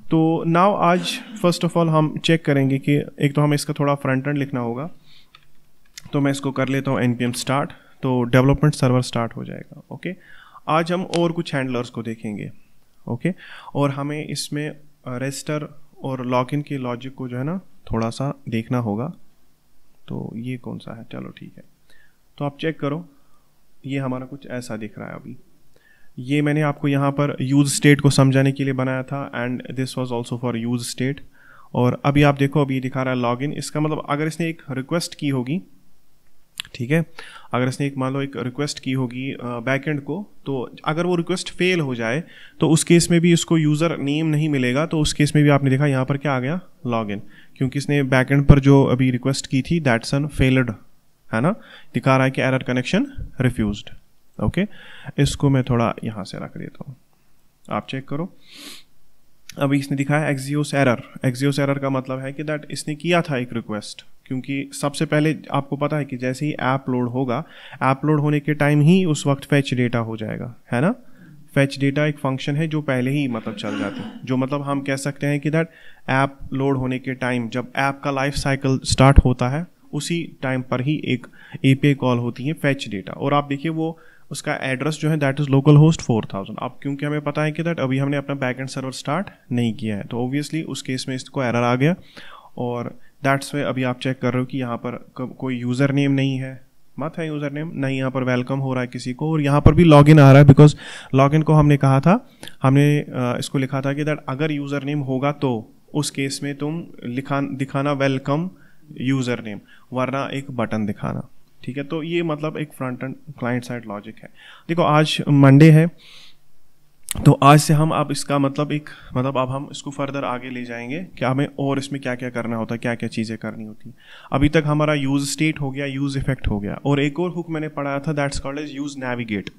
तो नाउ आज first of all हम चेक करेंगे कि एक तो हमें इसका थोड़ा फ्रंट एंड लिखना होगा, तो मैं इसको कर लेता हूँ npm स्टार्ट, तो डेवलपमेंट सर्वर स्टार्ट हो जाएगा। ओके, आज हम और कुछ हैंडलर्स को देखेंगे। ओके, और हमें इसमें रजिस्टर और लॉगिन के लॉजिक को जो है ना थोड़ा सा देखना होगा। तो ये कौन सा है, चलो ठीक है, तो आप चेक करो, ये हमारा कुछ ऐसा दिख रहा है। अभी ये मैंने आपको यहाँ पर यूज स्टेट को समझाने के लिए बनाया था, and this was also for use state. और अभी आप देखो, अभी दिखा रहा है लॉगिन। इसका मतलब अगर इसने एक रिक्वेस्ट की होगी, ठीक है, अगर इसने एक मान लो एक रिक्वेस्ट की होगी बैकएंड को, तो अगर वो रिक्वेस्ट फेल हो जाए तो उस केस में भी इसको यूज़र नेम नहीं मिलेगा। तो उस केस में भी आपने देखा यहाँ पर क्या आ गया, लॉगिन, क्योंकि इसने बैकएंड पर जो अभी रिक्वेस्ट की थी दैट्स एन फेल्ड, है ना, दिखा रहा है कि एरर कनेक्शन रिफ्यूज्ड। ओके, इसको मैं थोड़ा यहाँ से रख देता हूँ, आप चेक करो। अभी इसने दिखाया एक्सियोस एरर। एक्सियोस एरर का मतलब है कि दैट इसने किया था एक रिक्वेस्ट, क्योंकि सबसे पहले आपको पता है कि जैसे ही ऐप लोड होगा, ऐप लोड होने के टाइम ही उस वक्त फेच डेटा हो जाएगा, है ना। फेच डेटा एक फंक्शन है जो पहले ही मतलब चल जाते हैं, जो मतलब हम कह सकते हैं कि दैट ऐप लोड होने के टाइम जब ऐप का लाइफ साइकिल स्टार्ट होता है उसी टाइम पर ही एक एपीआई कॉल होती है फेच डेटा। और आप देखिए वो उसका एड्रेस जो है दैट इज लोकल होस्ट 4000। अब क्योंकि हमें पता है कि दैट अभी हमने अपना बैकएंड सर्वर स्टार्ट नहीं किया है, तो ऑब्वियसली उस केस में इसको एरर आ गया। और दैट्स वे अभी आप चेक कर रहे हो कि यहाँ पर कोई यूज़र नेम नहीं है, मत है यूज़र नेम नहीं, यहाँ पर वेलकम हो रहा है किसी को, और यहाँ पर भी लॉगिन आ रहा है, बिकॉज लॉगिन को हमने कहा था, हमने इसको लिखा था कि दैट अगर यूज़र नेम होगा तो उस केस में तुम दिखाना वेलकम यूज़र नेम, वरना एक बटन दिखाना। ठीक है, तो ये मतलब एक front end client side logic है। देखो आज मंडे है, तो आज से हम अब इसका मतलब अब हम इसको फर्दर आगे ले जाएंगे कि हमें और इसमें क्या क्या करना होता है, क्या क्या चीज़ें करनी होती हैं। अभी तक हमारा यूज स्टेट हो गया, यूज इफेक्ट हो गया, और एक और हुक मैंने पढ़ाया था that's called as use navigate.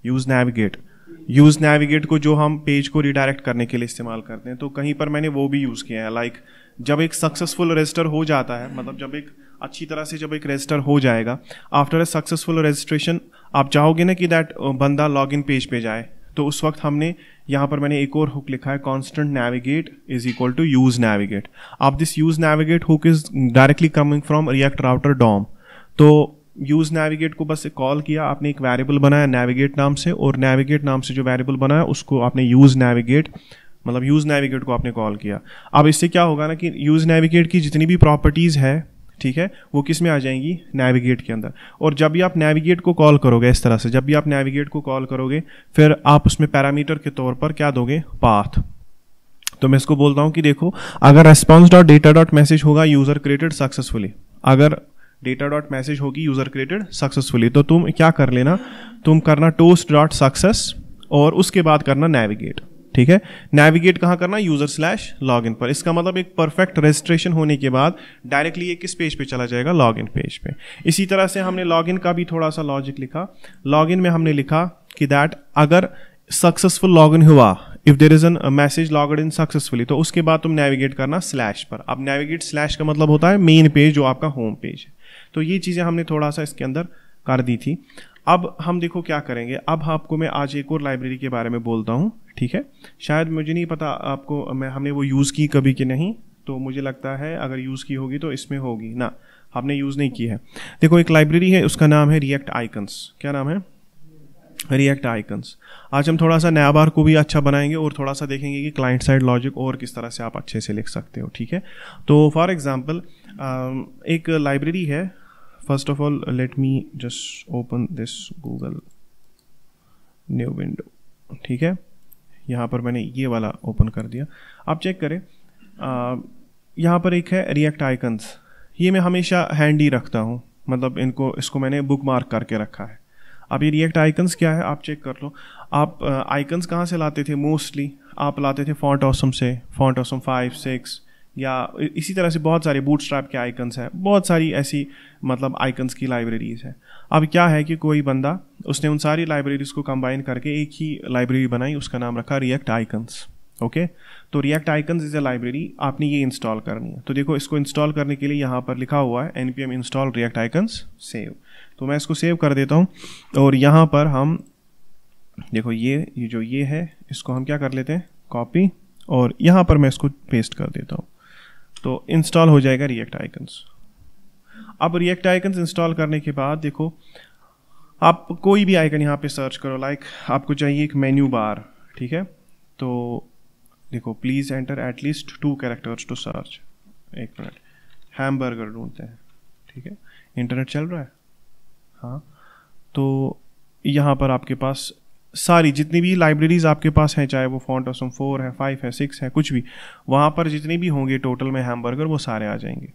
Use navigate को जो हम पेज को रिडायरेक्ट करने के लिए इस्तेमाल करते हैं, तो कहीं पर मैंने वो भी यूज़ किया है। लाइक जब एक सक्सेसफुल रजिस्टर हो जाता है, मतलब जब एक अच्छी तरह से जब एक रजिस्टर हो जाएगा, आफ्टर ए सक्सेसफुल रजिस्ट्रेशन आप चाहोगे ना कि दैट बंदा लॉगिन पेज पे जाए, तो उस वक्त हमने यहाँ पर मैंने एक और हुक लिखा है, constant navigate is equal to use navigate. अब this use navigate hook is directly coming from React Router DOM. तो यूज नेविगेट को बस कॉल किया, आपने एक वेरिएबल बनाया नेविगेट नाम से, और नेविगेट नाम से जो वेरिएबल बनाया उसको आपने यूज नेविगेट को आपने कॉल किया। अब इससे क्या होगा ना कि यूज नेविगेट की जितनी भी प्रॉपर्टीज है, ठीक है, वो किस में आ जाएंगी, नेविगेट के अंदर। और जब भी आप नेविगेट को कॉल करोगे इस तरह से, जब भी आप नेविगेट को कॉल करोगे, फिर आप उसमें पैरामीटर के तौर पर क्या दोगे, पाथ। तो मैं इसको बोलता हूं कि देखो, अगर response.data.message होगा यूजर क्रिएटेड सक्सेसफुली, अगर data.message होगी यूजर क्रिएटेड सक्सेसफुली, तो तुम क्या कर लेना, तुम करना toast.success और उसके बाद करना नेविगेट। ठीक है, नेविगेट कहाँ करना, user/login पर। इसका मतलब एक परफेक्ट रजिस्ट्रेशन होने के बाद डायरेक्टली ये किस पेज पे चला जाएगा, लॉगिन पेज पे। इसी तरह से हमने लॉगिन का भी थोड़ा सा लॉजिक लिखा। लॉगिन में हमने लिखा कि दैट अगर सक्सेसफुल लॉगिन हुआ, if there is an message logged in successfully, तो उसके बाद तुम नेविगेट करना स्लैश पर। अब नेविगेट स्लैश का मतलब होता है मेन पेज, जो आपका होम पेज है। तो ये चीज़ें हमने थोड़ा सा इसके अंदर कर दी थी। अब हम देखो क्या करेंगे। अब आपको मैं आज एक और लाइब्रेरी के बारे में बोलता हूँ, ठीक है। शायद मुझे नहीं पता आपको हमने वो यूज़ की कभी कि नहीं, तो मुझे लगता है अगर यूज़ की होगी तो इसमें होगी ना, हमने यूज़ नहीं की है। देखो एक लाइब्रेरी है, उसका नाम है रिएक्ट आइकन्स। क्या नाम है, रिएक्ट आइकन्स। आज हम थोड़ा सा नैबार को भी अच्छा बनाएंगे और थोड़ा सा देखेंगे कि क्लाइंट साइड लॉजिक और किस तरह से आप अच्छे से लिख सकते हो, ठीक है। तो फॉर एग्जाम्पल एक लाइब्रेरी है। First of all let me just open this Google new window, ठीक है। यहाँ पर मैंने ये वाला ओपन कर दिया, आप चेक करें। यहाँ पर एक है रिएक्ट आइकन्स, ये मैं हमेशा हैंडी रखता हूँ, मतलब इसको मैंने बुक मार्क करके रखा है। अब ये रिएक्ट आइकन्स क्या है, आप चेक कर लो। आप आइकन्स कहाँ से लाते थे, मोस्टली आप लाते थे फॉन्ट ऑसम से, फॉन्ट ऑसम 5, 6, या इसी तरह से बहुत सारे बूटस्ट्रैप के आइकन्स हैं, बहुत सारी ऐसी मतलब आइकन्स की लाइब्रेरीज है। अब क्या है कि कोई बंदा उसने उन सारी लाइब्रेरीज को कंबाइन करके एक ही लाइब्रेरी बनाई, उसका नाम रखा रिएक्ट आइकन्स। ओके, तो react icons is a library, आपने ये इंस्टॉल करनी है। तो देखो इसको इंस्टॉल करने के लिए यहाँ पर लिखा हुआ है npm install react icons save. तो मैं इसको सेव कर देता हूँ, और यहाँ पर हम देखो ये जो ये है, इसको हम क्या कर लेते हैं, कॉपी और यहाँ पर मैं इसको पेस्ट कर देता हूँ, तो इंस्टॉल हो जाएगा रिएक्ट आइकन्स। अब रिएक्ट आइकन्स इंस्टॉल करने के बाद देखो, आप कोई भी आइकन यहाँ पे सर्च करो, लाइक आपको चाहिए एक मेन्यू बार, ठीक है, तो देखो please enter at least 2 characters to search. एक मिनट, हैमबर्गर ढूंढते हैं, ठीक है, इंटरनेट चल रहा है, हाँ। तो यहाँ पर आपके पास सारी जितनी भी लाइब्रेरीज आपके पास हैं, चाहे वो फॉन्ट ऑसम 4 है, 5 है, 6 है, कुछ भी, वहाँ पर जितने भी होंगे टोटल में हैमबर्गर, वो सारे आ जाएंगे।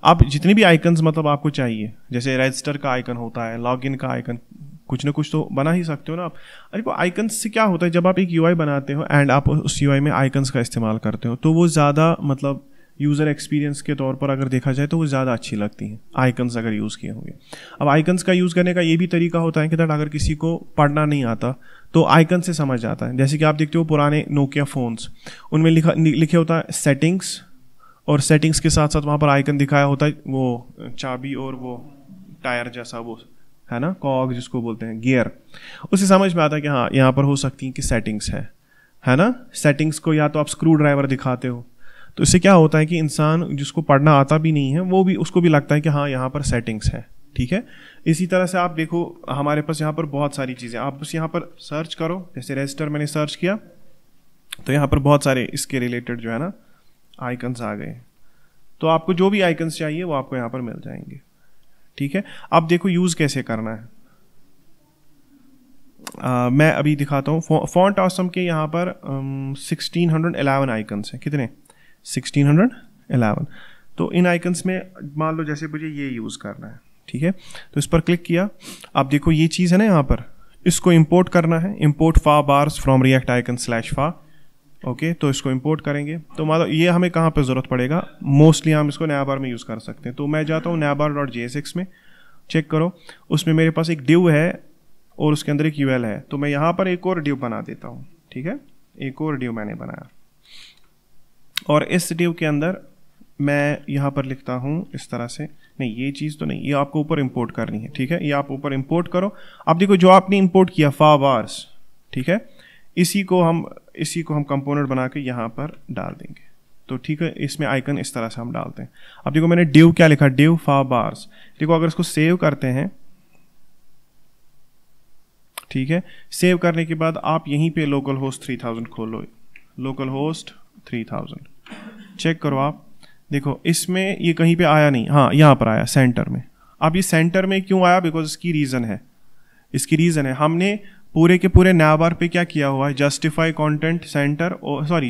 अब जितने भी आइकन्स मतलब आपको चाहिए, जैसे रजिस्टर का आइकन होता है, लॉगिन का आइकन, कुछ ना कुछ तो बना ही सकते हो ना आप। अरे को आइकन्स से क्या होता है, जब आप एक यूआई बनाते हो एंड आप उस यूआई में आइकन्स का इस्तेमाल करते हो, तो वो ज़्यादा मतलब यूज़र एक्सपीरियंस के तौर पर अगर देखा जाए तो वो ज़्यादा अच्छी लगती हैं आइकन्स अगर यूज़ किए होंगे। अब आइकन्स का यूज़ करने का ये भी तरीका होता है कि दैट अगर किसी को पढ़ना नहीं आता तो आइकन से समझ आता है। जैसे कि आप देखते हो पुराने नोकिया फ़ोन्स, उनमें लिखे होता है सेटिंग्स, और सेटिंग्स के साथ साथ वहाँ पर आइकन दिखाया होता है वो चाबी और वो टायर जैसा, वो है ना, कॉग जिसको बोलते हैं, गियर। उससे समझ में आता है कि हाँ यहाँ पर हो सकती है कि सेटिंग्स है ना। सेटिंग्स को या तो आप स्क्रू ड्राइवर दिखाते हो, तो इससे क्या होता है कि इंसान जिसको पढ़ना आता भी नहीं है वो भी, उसको भी लगता है कि हाँ यहाँ पर सेटिंग्स है, ठीक है। इसी तरह से आप देखो हमारे पास यहाँ पर बहुत सारी चीज़ें, आप बस यहाँ पर सर्च करो, जैसे रजिस्टर मैंने सर्च किया तो यहाँ पर बहुत सारे इसके रिलेटेड जो है ना आइकन्स आ गए। तो आपको जो भी आइकन्स चाहिए वो आपको यहाँ पर मिल जाएंगे, ठीक है। अब देखो यूज़ कैसे करना है, मैं अभी दिखाता हूँ। फॉन्ट ऑसम के यहाँ पर 1611 आइकन्स हैं। कितने? 1611। तो इन आइकन्स में मान लो जैसे मुझे ये यूज़ करना है, ठीक है, तो इस पर क्लिक किया। अब देखो ये चीज़ है ना यहाँ पर, इसको इंपोर्ट करना है, इंपोर्ट फा बार्स फ्रॉम रिएक्ट आइकन /फा। ओके, तो इसको इंपोर्ट करेंगे। तो मान लो ये हमें कहाँ पे ज़रूरत पड़ेगा, मोस्टली हम इसको नयाबार में यूज़ कर सकते हैं। तो मैं जाता हूँ nyabar.jsx में, चेक करो उसमें मेरे पास एक div है और उसके अंदर एक UL है। तो मैं यहाँ पर एक और div बना देता हूँ, ठीक है, एक और div मैंने बनाया और इस div के अंदर मैं यहाँ पर लिखता हूँ इस तरह से, नहीं ये चीज़ तो नहीं, ये आपको ऊपर इंपोर्ट करनी है, ठीक है, ये आप ऊपर इंपोर्ट करो। अब देखो जो आपने इंपोर्ट किया फा बार्स, ठीक है, इसी को हम कंपोनेंट बना के यहाँ पर डाल देंगे। तो ठीक है, इसमें आइकन इस तरह से हम डालते हैं। अब देखो मैंने div क्या लिखा, div फा बार्स। देखो अगर इसको सेव करते हैं, ठीक है, सेव करने के बाद आप यहीं पे लोकल होस्ट 3000 खोलो, लोकल होस्ट 3000 चेक करो आप। देखो इसमें ये कहीं पे आया नहीं, हाँ यहाँ पर आया सेंटर में। अब ये सेंटर में क्यों आया, बिकॉज इसकी रीज़न है हमने पूरे के पूरे नयाबार पे क्या किया हुआ है, justify content centre,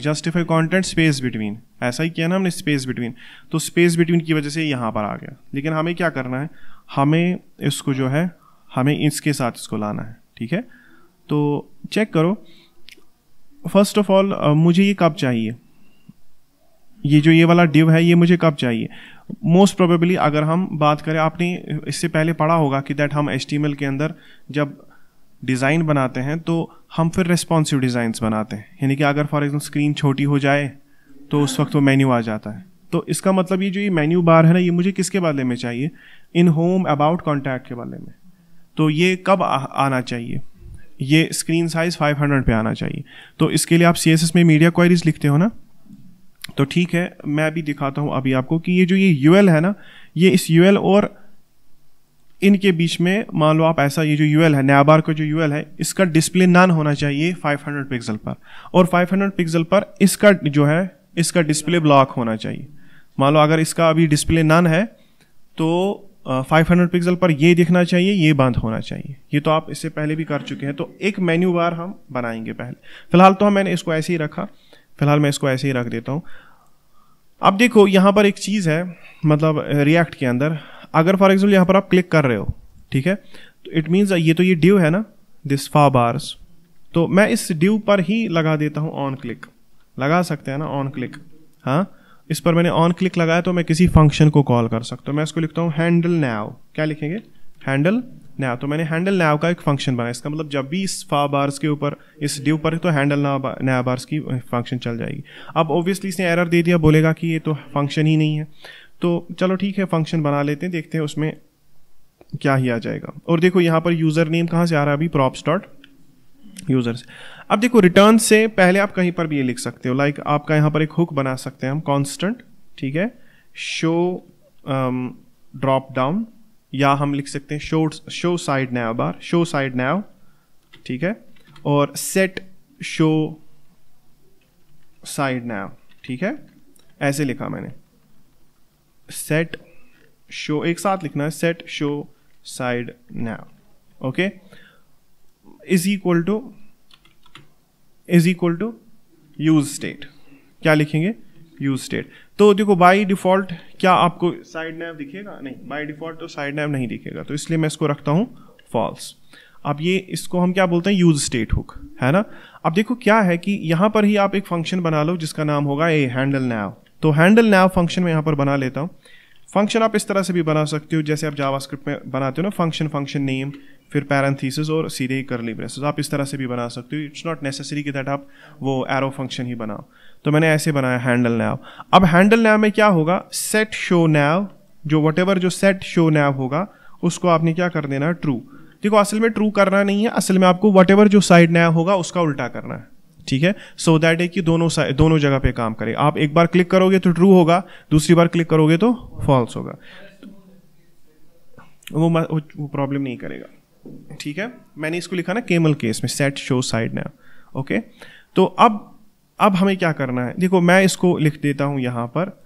justify content space between, ऐसा ही किया ना हमने, स्पेस बिटवीन। तो स्पेस बिटवीन की वजह से यहाँ पर आ गया। लेकिन हमें क्या करना है, हमें इसको जो है हमें इसके साथ इसको लाना है, ठीक है। तो चेक करो, फर्स्ट ऑफ ऑल मुझे ये कब चाहिए, ये जो ये वाला div है ये मुझे कब चाहिए। मोस्ट प्रोबेबली अगर हम बात करें, आपने इससे पहले पढ़ा होगा कि दैट हम HTML के अंदर जब डिज़ाइन बनाते हैं तो हम फिर रिस्पॉन्सिव डिज़ाइंस बनाते हैं, यानी कि अगर फॉर एग्जाम्पल स्क्रीन छोटी हो जाए तो उस वक्त वो मेन्यू आ जाता है। तो इसका मतलब ये जो ये मेन्यू बार है ना, ये मुझे किसके बदले में चाहिए, इन होम अबाउट कॉन्टैक्ट के बदले में। तो ये कब आना चाहिए, ये स्क्रीन साइज 500 पे आना चाहिए। तो इसके लिए आप CSS में मीडिया क्वेरीज लिखते हो ना, तो ठीक है, मैं अभी दिखाता हूँ अभी आपको कि ये जो ये UL है ना, ये इस UL और इनके बीच में मान लो आप ऐसा, ये जो UL है नयाबार का जो UL है, इसका डिस्प्ले नन होना चाहिए 500 पिक्सल पर, और 500 पिक्सल पर इसका जो है इसका डिस्प्ले ब्लॉक होना चाहिए। मान लो अगर इसका अभी डिस्प्ले नन है तो 500 पिक्सल पर ये दिखना चाहिए, ये बंद होना चाहिए। ये तो आप इससे पहले भी कर चुके हैं। तो एक मेन्यू बार हम बनाएंगे पहले। फिलहाल तो मैंने इसको ऐसे ही रखा, फिलहाल मैं इसको ऐसे ही रख देता हूँ। अब देखो यहाँ पर एक चीज़ है, मतलब रिएक्ट के अंदर अगर फॉर एग्जाम्पल यहाँ पर आप क्लिक कर रहे हो, ठीक है, तो इट मीन्स ये तो ये div है ना, दिस फा बार्स, तो मैं इस div पर ही लगा देता हूँ ऑन क्लिक। लगा सकते हैं ना ऑन क्लिक, हाँ, इस पर मैंने ऑन क्लिक लगाया तो मैं किसी फंक्शन को कॉल कर सकता हूँ। मैं इसको लिखता हूँ हैंडल नाउ। क्या लिखेंगे, हैंडल नाउ। तो मैंने हैंडल नाउ का एक फंक्शन बनाया। इसका मतलब जब भी इस फा बार्स के ऊपर इस div पर तो हैंडल नाउ बार्स की फंक्शन चल जाएगी। अब ऑब्वियसली इसने एरर दे दिया, बोलेगा कि ये तो फंक्शन ही नहीं है। तो चलो ठीक है, फंक्शन बना लेते हैं, देखते हैं उसमें क्या ही आ जाएगा। और देखो यहाँ पर यूज़र नेम कहाँ से आ रहा है अभी, props.user से। अब देखो रिटर्न से पहले आप कहीं पर भी ये लिख सकते हो, लाइक आपका यहाँ पर एक हुक बना सकते हैं हम कांस्टेंट, ठीक है, शो ड्रॉप डाउन, या हम लिख सकते हैं शो साइड नैव बार, शो साइड नैव, ठीक है, और सेट शो साइड नैव, ठीक है, ऐसे लिखा मैंने, सेट शो, एक साथ लिखना है, set show side nav, okay, is equal to use state, क्या लिखेंगे, यूज स्टेट। तो देखो बाय डिफॉल्ट क्या आपको साइड नैव दिखेगा, नहीं, बाय डिफॉल्ट तो साइड नैव नहीं दिखेगा, तो इसलिए मैं इसको रखता हूं फॉल्स। अब ये इसको हम क्या बोलते हैं, यूज स्टेट हुक, है ना। अब देखो क्या है कि यहां पर ही आप एक फंक्शन बना लो जिसका नाम होगा ए हैंडल नैव। तो हैंडल नैव फंक्शन में यहां पर बना लेता हूं। फंक्शन आप इस तरह से भी बना सकते हो जैसे आप जावास्क्रिप्ट में बनाते हो ना, फंक्शन नेम, फिर पैरेंथेसिस और सीधे ही करली ब्रेसेस, आप इस तरह से भी बना सकते हो। इट्स नॉट नेसेसरी कि दैट आप वो एरो फंक्शन ही बनाओ। तो मैंने ऐसे बनाया हैंडल नैव। अब हैंडल नैव में क्या होगा, सेट शो नैव, जो वटेवर जो सेट शो नैव होगा उसको आपने क्या कर देना, ट्रू। देखो असल में ट्रू करना नहीं है, असल में आपको वटेवर जो साइड नैव होगा उसका उल्टा करना है, ठीक है, सो दैट है कि दोनों जगह पे काम करे। आप एक बार क्लिक करोगे तो ट्रू होगा, दूसरी बार क्लिक करोगे तो फॉल्स होगा, वो प्रॉब्लम नहीं करेगा, ठीक है। मैंने इसको लिखा ना केमल केस में, set show side nav, okay. तो अब हमें क्या करना है, देखो मैं इसको लिख देता हूं यहां पर,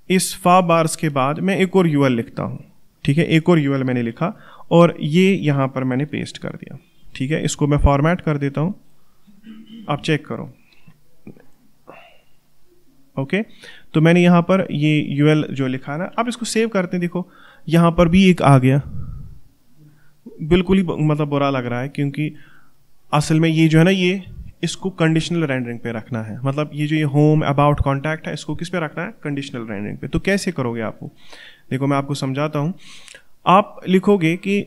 इस फा बार्स के बाद मैं एक और यूएल लिखता हूं, ठीक है, एक और यूएल मैंने लिखा और ये यहां पर मैंने पेस्ट कर दिया, ठीक है। इसको मैं फॉर्मेट कर देता हूं, आप चेक करो, ओके। तो मैंने यहां पर ये यूएल जो लिखा ना, अब इसको सेव करते हैं। देखो यहां पर भी एक आ गया, बिल्कुल ही मतलब बुरा लग रहा है क्योंकि असल में ये जो है ना, ये इसको कंडीशनल रेंडरिंग पे रखना है, मतलब ये जो ये होम अबाउट कॉन्टैक्ट है इसको किस पे रखना है, कंडीशनल रेंडरिंग पे। तो कैसे करोगे आपको, देखो मैं आपको समझाता हूं। आप लिखोगे कि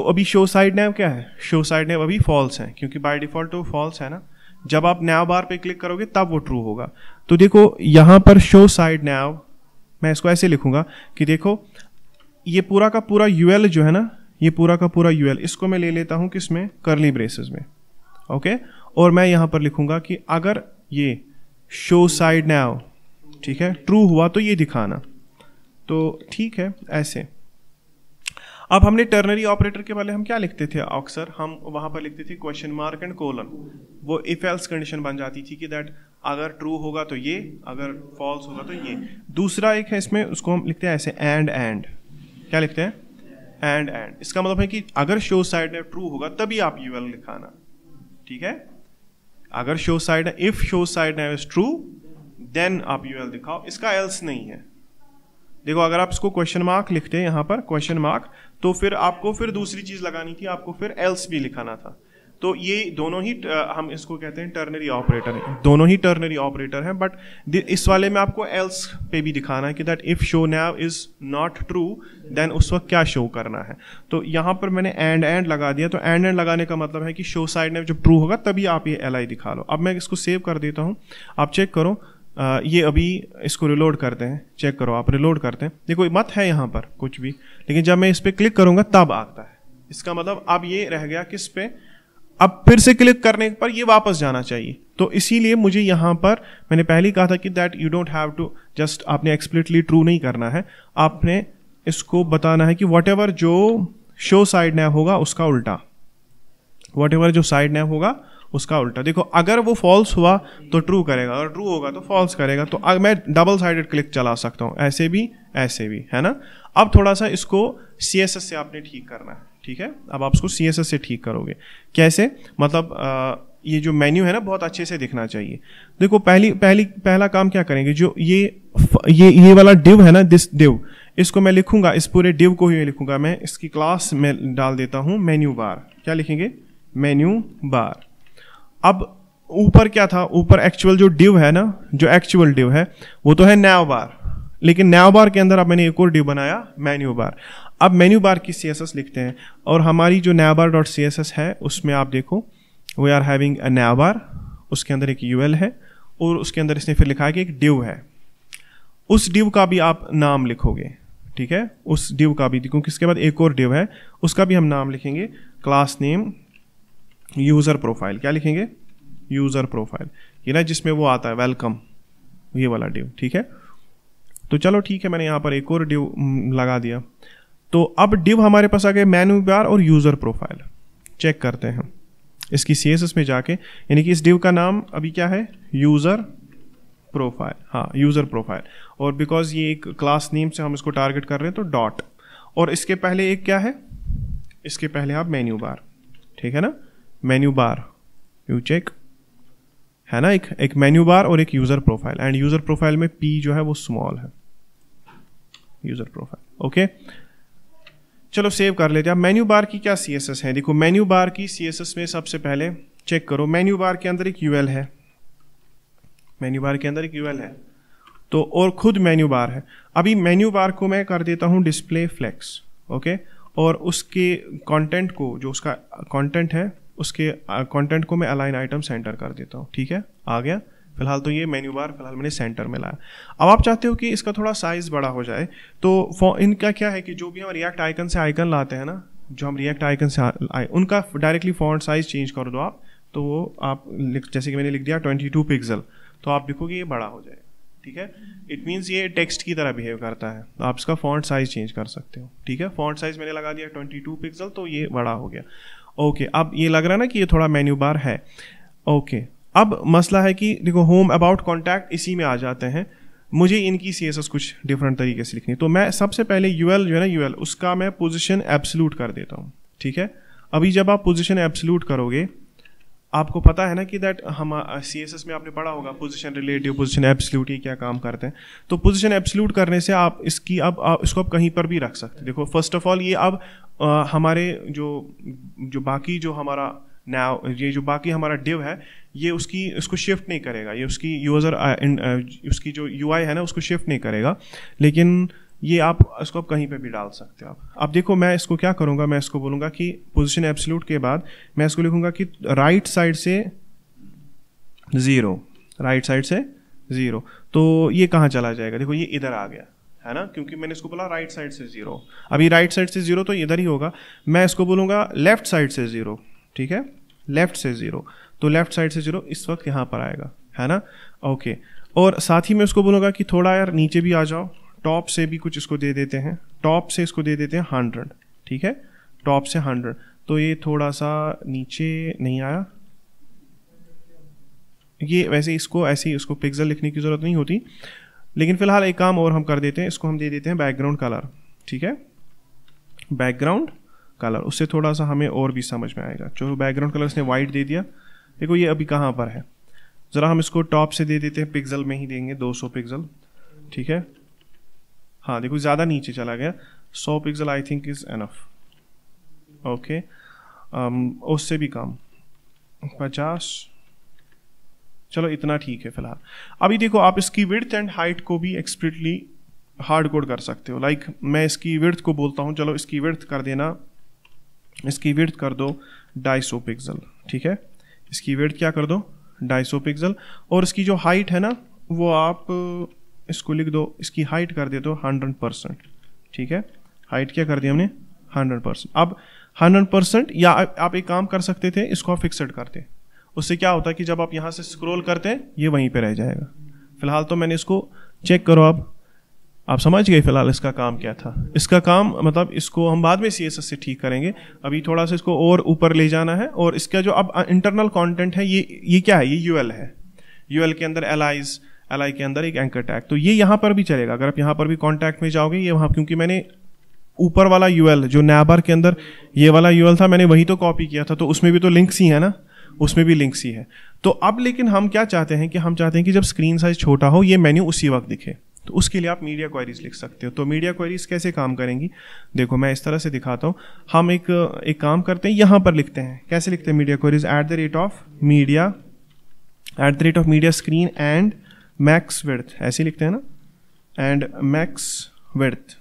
अभी शो साइड नैव क्या है, शो साइड नैव अभी फॉल्स है क्योंकि बाय डिफॉल्ट तो फॉल्स है ना। जब आप नैव बार पे क्लिक करोगे तब वो ट्रू होगा। तो देखो यहां पर शो साइड नैव, मैं इसको ऐसे लिखूंगा कि देखो ये पूरा का पूरा यूएल जो है ना, ये पूरा का पूरा यूएल, इसको मैं ले लेता हूं किसमें, करली ब्रेसेस में, ओके। और मैं यहां पर लिखूंगा कि अगर ये शो साइड नैव, ठीक है, ट्रू हुआ तो ये दिखाना। तो ठीक है, ऐसे। अब हमने टर्नरी ऑपरेटर के पहले हम क्या लिखते थे अक्सर, हम वहां पर लिखते थे क्वेश्चन मार्क एंड कोलन। वो इफ एल्स कंडीशन बन जाती थी कि दैट अगर ट्रू होगा तो ये, अगर फॉल्स होगा तो ये। दूसरा एक है इसमें, उसको हम लिखते हैं ऐसे, एंड। क्या लिखते हैं, एंड। इसका मतलब है कि अगर शो साइड नैव ट्रू होगा तभी आप यूएल लिखाना, ठीक है। अगर show side, if show side nav is true then आप यूएल दिखाओ, इसका एल्स नहीं है। देखो अगर आप इसको क्वेश्चन मार्क लिखते हैं यहां पर क्वेश्चन मार्क, तो फिर आपको फिर दूसरी चीज लगानी थी, आपको फिर एल्स भी लिखाना था। तो ये दोनों ही हम इसको कहते हैं टर्नरी ऑपरेटर है, दोनों ही टर्नरी ऑपरेटर हैं। बट इस वाले में आपको एल्स पे भी दिखाना है कि that if show nav is not true then उस वक्त क्या शो करना है। तो यहां पर मैंने एंड लगा दिया। तो एंड लगाने का मतलब है कि शो साइड नैव जब ट्रू होगा तभी आप ये एल आई दिखा लो। अब मैं इसको सेव कर देता हूं, आप चेक करो। ये अभी इसको रिलोड करते हैं, चेक करो आप, रिलोड करते हैं। देखो मत है यहाँ पर कुछ भी, लेकिन जब मैं इस पर क्लिक करूंगा तब आता है। इसका मतलब अब ये रह गया किस पे, अब फिर से क्लिक करने पर ये वापस जाना चाहिए। तो इसीलिए मुझे यहाँ पर मैंने पहले ही कहा था कि that you don't have to just आपने एक्सप्लिटली ट्रू नहीं करना है, आपने इसको बताना है कि वॉटेवर जो शो साइड नैव होगा उसका उल्टा, वॉटेवर जो साइड नैव होगा उसका उल्टा। देखो अगर वो फॉल्स हुआ तो ट्रू करेगा, अगर ट्रू होगा तो फॉल्स करेगा। तो अब मैं डबल साइडेड क्लिक चला सकता हूं, ऐसे भी है ना। अब थोड़ा सा इसको CSS से आपने ठीक करना है, ठीक है। अब आप इसको CSS से ठीक करोगे कैसे, मतलब ये जो मेन्यू है ना बहुत अच्छे से दिखना चाहिए। देखो पहला काम क्या करेंगे, जो ये वाला डिव है ना, दिस डिव, इसको मैं लिखूंगा, इस पूरे डिव को ही लिखूंगा मैं, इसकी क्लास में डाल देता हूं मेन्यू बार। क्या लिखेंगे, मेन्यू बार। अब ऊपर क्या था, ऊपर एक्चुअल जो डिव है ना, जो एक्चुअल डिव है वो तो है नैव बार, लेकिन नैव बार के अंदर अब मैंने एक और डिव बनाया मेन्यू बार। अब मेन्यू बार की CSS लिखते हैं, और हमारी जो navbar.css है उसमें आप देखो वी आर हैविंग अ नैव बार, उसके अंदर एक UL है और उसके अंदर इसने फिर लिखा है कि एक डिव है। उस डिव का भी आप नाम लिखोगे, ठीक है, उस डिव का भी, क्योंकि इसके बाद एक और डिव है उसका भी हम नाम लिखेंगे, क्लास नेम यूज़र प्रोफाइल, क्या लिखेंगे, यूज़र प्रोफाइल, ये ना जिसमें वो आता है वेलकम, ये वाला डिव, ठीक है। तो चलो ठीक है, मैंने यहाँ पर एक और डिव लगा दिया। तो अब डिव हमारे पास आ गए मेनू बार और यूज़र प्रोफाइल। चेक करते हैं इसकी CSS में जाके, यानी कि इस डिव का नाम अभी क्या है, यूज़र प्रोफाइल, हाँ यूज़र प्रोफाइल, और बिकॉज ये एक क्लास नेम से हम इसको टारगेट कर रहे हैं तो डॉट, और इसके पहले एक क्या है, इसके पहले आप मेन्यू बार, ठीक है ना, मेन्यू बार, यू चेक है ना, एक मेन्यू बार और एक user profile, end user profile में P जो है वो स्मॉल है, यूज़र प्रोफाइल, ओके। चलो सेव कर लेते हैं। अब मेन्यू बार की क्या CSS है, देखो मेन्यू बार की CSS में सबसे पहले चेक करो, मेन्यू बार के अंदर एक UL है, मेन्यू बार के अंदर एक UL है, तो और खुद मेन्यू बार है। अभी मेन्यू बार को मैं कर देता हूँ डिस्प्ले फ्लेक्स, ओके, और उसके कंटेंट को, जो उसका कंटेंट है, उसके कंटेंट को मैं अलाइन आइटम सेंटर कर देता हूँ, ठीक है, आ गया। फिलहाल तो ये मेन्यू बार फिलहाल मैंने सेंटर में लाया। अब आप चाहते हो कि इसका थोड़ा साइज बड़ा हो जाए, तो इनका क्या है कि जो भी हम रिएक्ट आइकन से आइकन लाते हैं ना, जो हम रिएक्ट आइकन से उनका डायरेक्टली फॉन्ट साइज चेंज कर दो आप, तो वो आप जैसे कि मैंने लिख दिया 22 पिक्सल, तो आप देखोगे ये बड़ा हो जाएगा, ठीक है। इट मीन्स ये टेक्स्ट की तरह बिहेव करता है, तो आप इसका फॉन्ट साइज चेंज कर सकते हो, ठीक है। फॉन्ट साइज मैंने लगा दिया 22 पिक्सल, तो ये बड़ा हो गया, ओके। अब ये लग रहा है ना कि ये थोड़ा मेन्यू बार है, ओके। अब मसला है कि देखो होम, अबाउट, कॉन्टैक्ट इसी में आ जाते हैं, मुझे इनकी CSS कुछ डिफरेंट तरीके से लिखनी है। तो मैं सबसे पहले UL जो है ना, UL उसका मैं पोजीशन एब्सोल्यूट कर देता हूँ, ठीक है। अभी जब आप पोजीशन एब्सोल्यूट करोगे, आपको पता है ना कि दैट हम CSS में आपने पढ़ा होगा पोजीशन रिलेटिव, पोजीशन एब्सोल्यूट, ये क्या काम करते हैं। तो पोजीशन एब्सोल्यूट करने से आप इसकी इसको आप कहीं पर भी रख सकते हैं। देखो फर्स्ट ऑफ ऑल ये अब हमारे जो बाकी जो हमारा ये जो बाकी हमारा डिव है, ये उसको शिफ्ट नहीं करेगा, ये उसकी यूज़र उसकी जो UI है ना उसको शिफ्ट नहीं करेगा, लेकिन ये आप इसको आप कहीं पे भी डाल सकते हो आप। अब देखो मैं इसको क्या करूँगा, मैं इसको बोलूँगा कि पोजीशन एब्सोल्यूट के बाद मैं इसको लिखूँगा कि राइट साइड से 0, राइट साइड से 0, तो ये कहाँ चला जाएगा, देखो ये इधर आ गया है ना, क्योंकि मैंने इसको बोला राइट साइड से 0। अभी राइट साइड से 0 तो इधर ही होगा। मैं इसको बोलूँगा लेफ्ट साइड से 0, ठीक है, लेफ्ट से 0, तो लेफ्ट साइड से 0 इस वक्त यहाँ पर आएगा, है ना, ओके। और साथ ही मैं उसको बोलूँगा कि थोड़ा यार नीचे भी आ जाओ, टॉप से भी कुछ इसको दे देते हैं, टॉप से इसको दे देते हैं 100, ठीक है, टॉप से 100, तो ये थोड़ा सा नीचे नहीं आया, ये वैसे इसको ऐसे ही उसको पिक्सल लिखने की ज़रूरत नहीं होती, लेकिन फिलहाल एक काम और हम कर देते हैं, इसको हम दे देते हैं बैकग्राउंड कलर, ठीक है, बैकग्राउंड कलर, उससे थोड़ा सा हमें और भी समझ में आएगा। चलो बैकग्राउंड कलर इसने वाइट दे दिया, देखो ये अभी कहाँ पर है, ज़रा हम इसको टॉप से दे देते हैं, पिक्सल में ही देंगे 200 पिक्सल, ठीक है, हाँ देखो ज़्यादा नीचे चला गया, 100 pixel I think is enough, okay. उससे भी कम 50, चलो इतना ठीक है फिलहाल। अभी देखो आप इसकी विड्थ एंड हाइट को भी एक्सप्लिसिटली हार्ड कोड कर सकते हो। लाइक मैं इसकी विड्थ को बोलता हूँ, चलो इसकी विड्थ कर देना, इसकी विड्थ कर दो 250 पिक्सल, ठीक है, इसकी विड्थ क्या कर दो 250 पिक्सल, और इसकी जो हाइट है ना वो आप इसको लिख दो, इसकी हाइट कर दे दो 100%, ठीक है, हाइट क्या कर दी हमने 100%। अब 100%, या आप एक काम कर सकते थे, इसको आप फिक्सड करते, उससे क्या होता है कि जब आप यहाँ से स्क्रॉल करते हैं ये वहीं पे रह जाएगा। फिलहाल तो मैंने इसको चेक करो, अब आप समझ गए फिलहाल इसका काम क्या था। इसका काम मतलब इसको हम बाद में CSS से ठीक करेंगे, अभी थोड़ा सा इसको और ऊपर ले जाना है। और इसका जो अब इंटरनल कंटेंट है ये क्या है, ये UL है, UL के अंदर LI के अंदर एक एंकर टैग, तो ये यहाँ पर भी चलेगा। अगर आप यहाँ पर भी कॉन्टैक्ट में जाओगे, ये वहाँ, क्योंकि मैंने ऊपर वाला UL जो नैबर के अंदर ये वाला UL था, मैंने वही तो कॉपी किया था, तो उसमें भी तो लिंक्स ही है ना, उसमें भी लिंक्स ही है। तो अब लेकिन हम क्या चाहते हैं कि हम चाहते हैं कि जब स्क्रीन साइज छोटा हो ये मेन्यू उसी वक्त दिखे, तो उसके लिए आप मीडिया क्वेरीज लिख सकते हो। तो मीडिया क्वेरीज कैसे काम करेंगी, देखो मैं इस तरह से दिखाता हूँ। हम एक काम करते हैं, यहाँ पर लिखते हैं, कैसे लिखते हैं media queries, @media screen and max width, ऐसे लिखते हैं ना, एंड मैक्स विड्थ,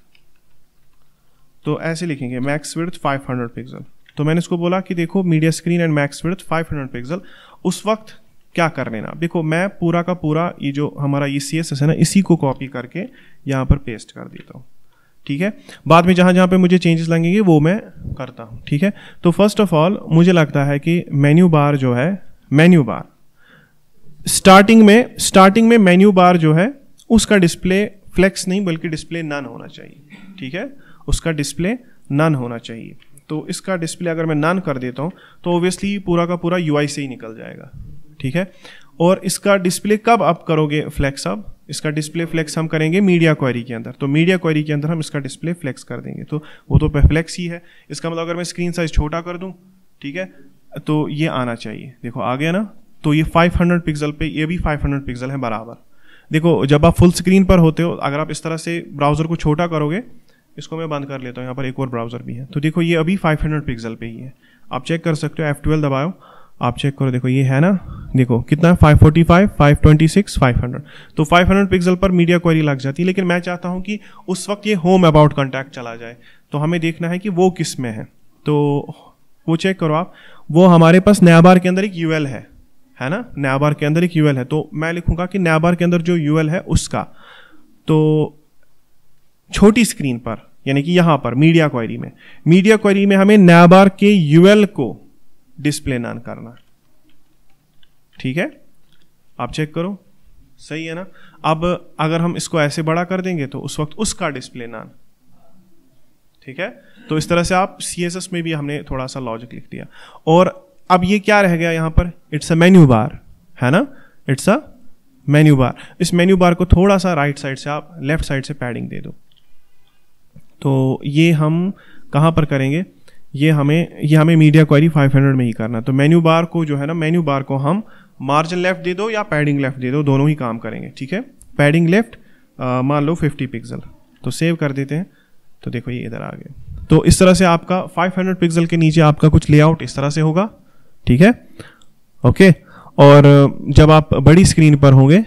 तो ऐसे लिखेंगे मैक्स विड्थ 500 पिक्सल। तो मैंने इसको बोला कि देखो media screen and max width 500 pixel. उस वक्त क्या कर लेना, देखो मैं पूरा का पूरा ये जो हमारा ये CSS है ना, इसी को कॉपी करके यहाँ पर पेस्ट कर देता हूँ, ठीक है। बाद में जहाँ जहाँ पे मुझे चेंजेस लगेंगे वो मैं करता हूँ, ठीक है। तो फर्स्ट ऑफ ऑल मुझे लगता है कि मेन्यू बार जो है, मेन्यू बार स्टार्टिंग में मेन्यू बार जो है उसका डिस्प्ले फ्लेक्स नहीं बल्कि डिस्प्ले नन होना चाहिए, ठीक है। उसका डिस्प्ले नन होना चाहिए। तो इसका डिस्प्ले अगर मैं नन कर देता हूँ तो ऑब्वियसली पूरा का पूरा यूआई से ही निकल जाएगा, ठीक है। और इसका डिस्प्ले कब आप करोगे फ्लेक्स? अब इसका डिस्प्ले फ्लेक्स हम करेंगे मीडिया क्वेरी के अंदर। तो मीडिया क्वेरी के अंदर हम इसका डिस्प्ले फ्लेक्स कर देंगे। तो वो तो फ्लेक्स ही है। इसका मतलब अगर मैं स्क्रीन साइज छोटा कर दूं, ठीक है, तो ये आना चाहिए। देखो आ गया ना। तो ये 500 पिक्सल पे, ये भी 500 पिक्सल है बराबर। देखो जब आप फुल स्क्रीन पर होते हो, अगर आप इस तरह से ब्राउजर को छोटा करोगे, इसको मैं बंद कर लेता हूँ, यहाँ पर एक और ब्राउजर भी है। तो देखो ये अभी 500 पिक्सल पे ही है। आप चेक कर सकते हो, F12 दबाओ, आप चेक करो, देखो ये है ना, देखो कितना 545, 526, 500। तो 500 पिक्सल पर मीडिया क्वेरी लग जाती है। लेकिन मैं चाहता हूं कि उस वक्त ये होम अबाउट कॉन्टैक्ट चला जाए। तो हमें देखना है कि वो किस में है। तो वो चेक करो आप, वो हमारे पास नयाबार के अंदर एक यूएल है ना, नयाबार के अंदर एक यूएल है। तो मैं लिखूंगा कि नयाबार के अंदर जो यूएल है उसका, तो छोटी स्क्रीन पर यानी कि यहां पर मीडिया क्वेरी में हमें नयाबार के यूएल को डिस्प्ले नन करना, ठीक है। आप चेक करो, सही है ना। अब अगर हम इसको ऐसे बड़ा कर देंगे तो उस वक्त उसका डिस्प्ले नन, ठीक है। तो इस तरह से आप CSS में भी हमने थोड़ा सा लॉजिक लिख दिया। और अब ये क्या रह गया यहां पर? इट्स अ मेन्यू बार, है ना, इट्स अ मेन्यू बार। इस मेन्यू बार को थोड़ा सा राइट साइड से आप लेफ्ट साइड से पैडिंग दे दो। तो ये हम कहां पर करेंगे? ये हमें मीडिया क्वेरी 500 में ही करना। तो मेन्यू बार को जो है ना, मेन्यू बार को हम मार्जिन लेफ्ट दे दो या पैडिंग लेफ्ट दे दो, दोनों ही काम करेंगे, ठीक है। पैडिंग लेफ्ट मान लो 50 पिक्सल। तो सेव कर देते हैं। तो देखो ये इधर आ गए। तो इस तरह से आपका 500 पिक्सल के नीचे आपका कुछ लेआउट इस तरह से होगा, ठीक है, ओके। और जब आप बड़ी स्क्रीन पर होंगे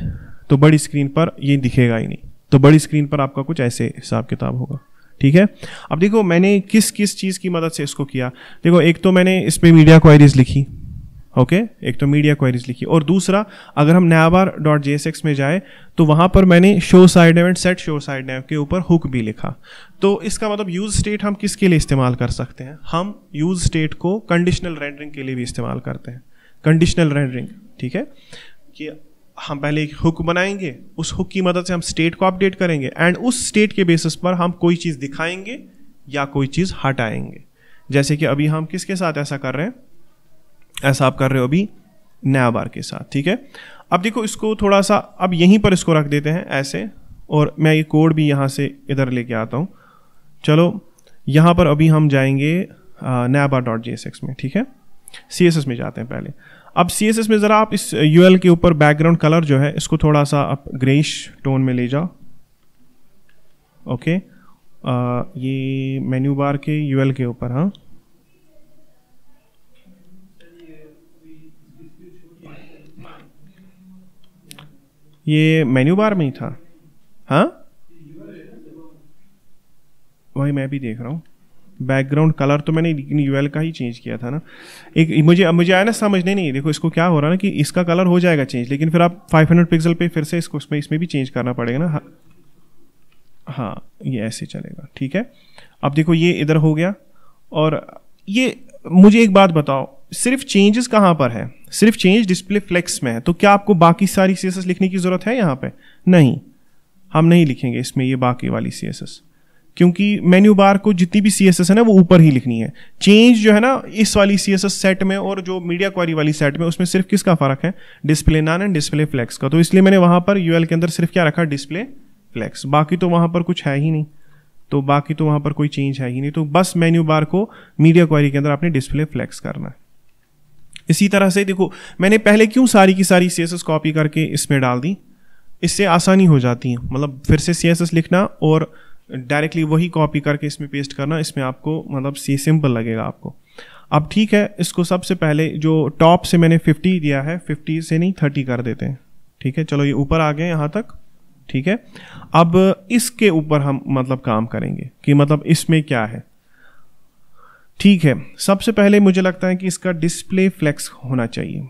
तो बड़ी स्क्रीन पर ये दिखेगा ही नहीं। तो बड़ी स्क्रीन पर आपका कुछ ऐसे हिसाब किताब होगा, ठीक है। अब देखो मैंने किस किस चीज़ की मदद से इसको किया। देखो एक तो मैंने इस पे मीडिया क्वेरीज लिखी, ओके, एक तो मीडिया क्वेरीज लिखी। और दूसरा, अगर हम navbar.jsx में जाए तो वहां पर मैंने show side nav and set show side nav के ऊपर हुक भी लिखा। तो इसका मतलब यूज स्टेट हम किसके लिए इस्तेमाल कर सकते हैं? हम यूज स्टेट को कंडीशनल रेंडरिंग के लिए भी इस्तेमाल करते हैं। कंडीशनल रेंडरिंग, ठीक है, कि हम पहले एक हुक बनाएंगे, उस हुक की मदद से हम स्टेट को अपडेट करेंगे एंड उस स्टेट के बेसिस पर हम कोई चीज़ दिखाएंगे या कोई चीज़ हटाएंगे। जैसे कि अभी हम किसके साथ ऐसा कर रहे हैं? ऐसा आप कर रहे हो अभी नयाबार के साथ, ठीक है। अब देखो इसको थोड़ा सा अब यहीं पर इसको रख देते हैं ऐसे, और मैं ये कोड भी यहाँ से इधर लेके आता हूँ। चलो यहाँ पर अभी हम जाएंगे navbar.jsx में, ठीक है। CSS में जाते हैं पहले। अब CSS में ज़रा आप इस UL के ऊपर बैकग्राउंड कलर जो है इसको थोड़ा सा आप ग्रेइश टोन में ले जाओ, ओके। ये मेन्यू बार के UL के ऊपर, हाँ, ये मेन्यू बार में ही था, हाँ, वही मैं भी देख रहा हूँ। बैकग्राउंड कलर तो मैंने UL का ही चेंज किया था ना। एक मुझे आया ना समझने नहीं। देखो इसको क्या हो रहा है ना कि इसका कलर हो जाएगा चेंज, लेकिन फिर आप 500 पिक्सल पे फिर से इसको इसमें भी चेंज करना पड़ेगा ना। हाँ ये ऐसे चलेगा, ठीक है। अब देखो ये इधर हो गया। और ये मुझे एक बात बताओ, सिर्फ चेंजेस कहाँ पर है? सिर्फ चेंज डिस्प्ले फ्लेक्स में है। तो क्या आपको बाकी सारी CSS लिखने की जरूरत है यहाँ पे? नहीं, हम नहीं लिखेंगे इसमें ये बाकी वाली CSS, क्योंकि मेन्यू बार को जितनी भी CSS है ना वो ऊपर ही लिखनी है। चेंज जो है ना इस वाली CSS सेट में और जो मीडिया क्वेरी वाली सेट में, उसमें सिर्फ किसका फर्क है? Display none and display flex का। तो इसलिए मैंने वहां पर UL के अंदर सिर्फ क्या रखा? Display flex. बाकी तो वहां पर कुछ है ही नहीं। तो बाकी तो वहां पर कोई चेंज है ही नहीं। तो बस मेन्यू बार को मीडिया क्वेरी के अंदर आपने डिस्प्ले फ्लेक्स करना है। इसी तरह से देखो मैंने पहले क्यों सारी की सारी CSS कॉपी करके इसमें डाल दी, इससे आसानी हो जाती है। मतलब फिर से CSS लिखना और डायरेक्टली वही कॉपी करके इसमें पेस्ट करना, इसमें आपको मतलब सिंपल लगेगा आपको। अब ठीक है, इसको सबसे पहले जो टॉप से मैंने 50 दिया है, 50 से नहीं 30 कर देते हैं, ठीक है। चलो ये ऊपर आ गए यहाँ तक, ठीक है। अब इसके ऊपर हम मतलब काम करेंगे कि मतलब इसमें क्या है, ठीक है। सबसे पहले मुझे लगता है कि इसका डिस्प्ले फ्लेक्स होना चाहिए,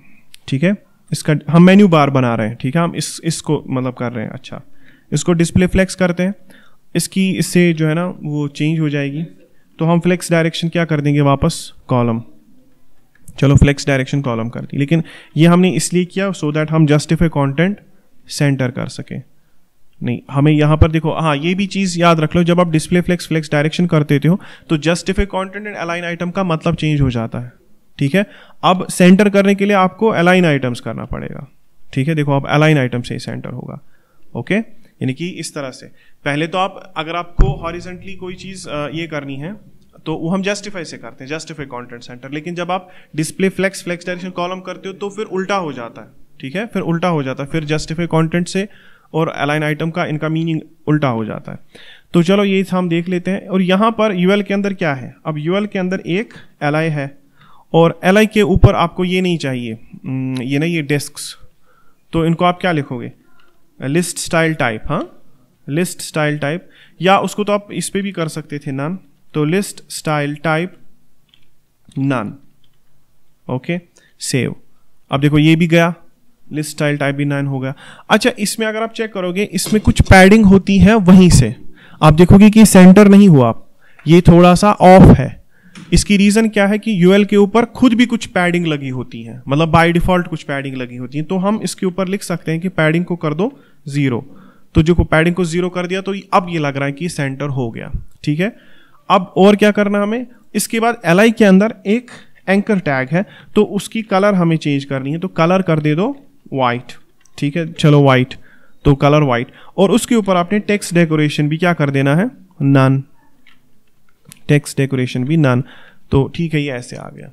ठीक है। इसका हम मेन्यू बार बना रहे हैं, ठीक है, हम इसको मतलब कर रहे हैं। अच्छा, इसको डिस्प्ले फ्लेक्स करते हैं। इसकी इससे जो है ना वो चेंज हो जाएगी। तो हम फ्लेक्स डायरेक्शन क्या कर देंगे वापस, कॉलम। चलो फ्लेक्स डायरेक्शन कॉलम कर दी, लेकिन ये हमने इसलिए किया सो दैट हम जस्टिफाई कंटेंट सेंटर कर सके। नहीं, हमें यहाँ पर देखो, हाँ ये भी चीज़ याद रख लो, जब आप डिस्प्ले फ्लेक्स डायरेक्शन कर देते हो तो justify content and align item का मतलब चेंज हो जाता है। ठीक है, अब सेंटर करने के लिए आपको अलाइन आइटम्स करना पड़ेगा। ठीक है, देखो अब अलाइन आइटम से ही सेंटर होगा। ओके, यानी कि इस तरह से पहले तो आप अगर आपको हॉरिजॉन्टली कोई चीज़ ये करनी है तो वो हम जस्टिफाई से करते हैं, जस्टिफाई कंटेंट सेंटर। लेकिन जब आप डिस्प्ले फ्लेक्स डायरेक्शन कॉलम करते हो तो फिर उल्टा हो जाता है। ठीक है, फिर उल्टा हो जाता है, फिर जस्टिफाई कंटेंट से और अलाइन आइटम का इनका मीनिंग उल्टा हो जाता है। तो चलो ये हम देख लेते हैं। और यहाँ पर यूएल के अंदर क्या है, अब यूएल के अंदर एक एलआई है और एलआई के ऊपर आपको ये नहीं चाहिए, ये नहीं, ये डिस्क्स। तो इनको आप क्या लिखोगे, लिस्ट स्टाइल टाइप। हाँ, लिस्ट स्टाइल टाइप, या उसको तो आप इस पे भी कर सकते थे, नन। तो list style type none. Okay, save. अब देखो ये भी गया, लिस्ट स्टाइल टाइप भी नन हो गया। अच्छा, इसमें अगर आप चेक करोगे इसमें कुछ पैडिंग होती है, वहीं से आप देखोगे कि सेंटर नहीं हुआ, ये थोड़ा सा ऑफ है। इसकी रीजन क्या है कि यूएल के ऊपर खुद भी कुछ पैडिंग लगी होती है, मतलब बाय डिफॉल्ट कुछ पैडिंग लगी होती है। तो हम इसके ऊपर लिख सकते हैं कि पैडिंग को कर दो 0। तो जो पैडिंग को 0 कर दिया तो अब ये लग रहा है कि सेंटर हो गया। ठीक है, अब और क्या करना हमें, इसके बाद एलआई के अंदर एक एंकर टैग है, तो उसकी कलर हमें चेंज करनी है। तो कलर कर दे दो वाइट। ठीक है, चलो वाइट, तो कलर वाइट। और उसके ऊपर आपने टेक्स्ट डेकोरेशन भी क्या कर देना है, नन। टेक्स्ट डेकोरेशन भी नन। तो ठीक है, ये ऐसे आ गया।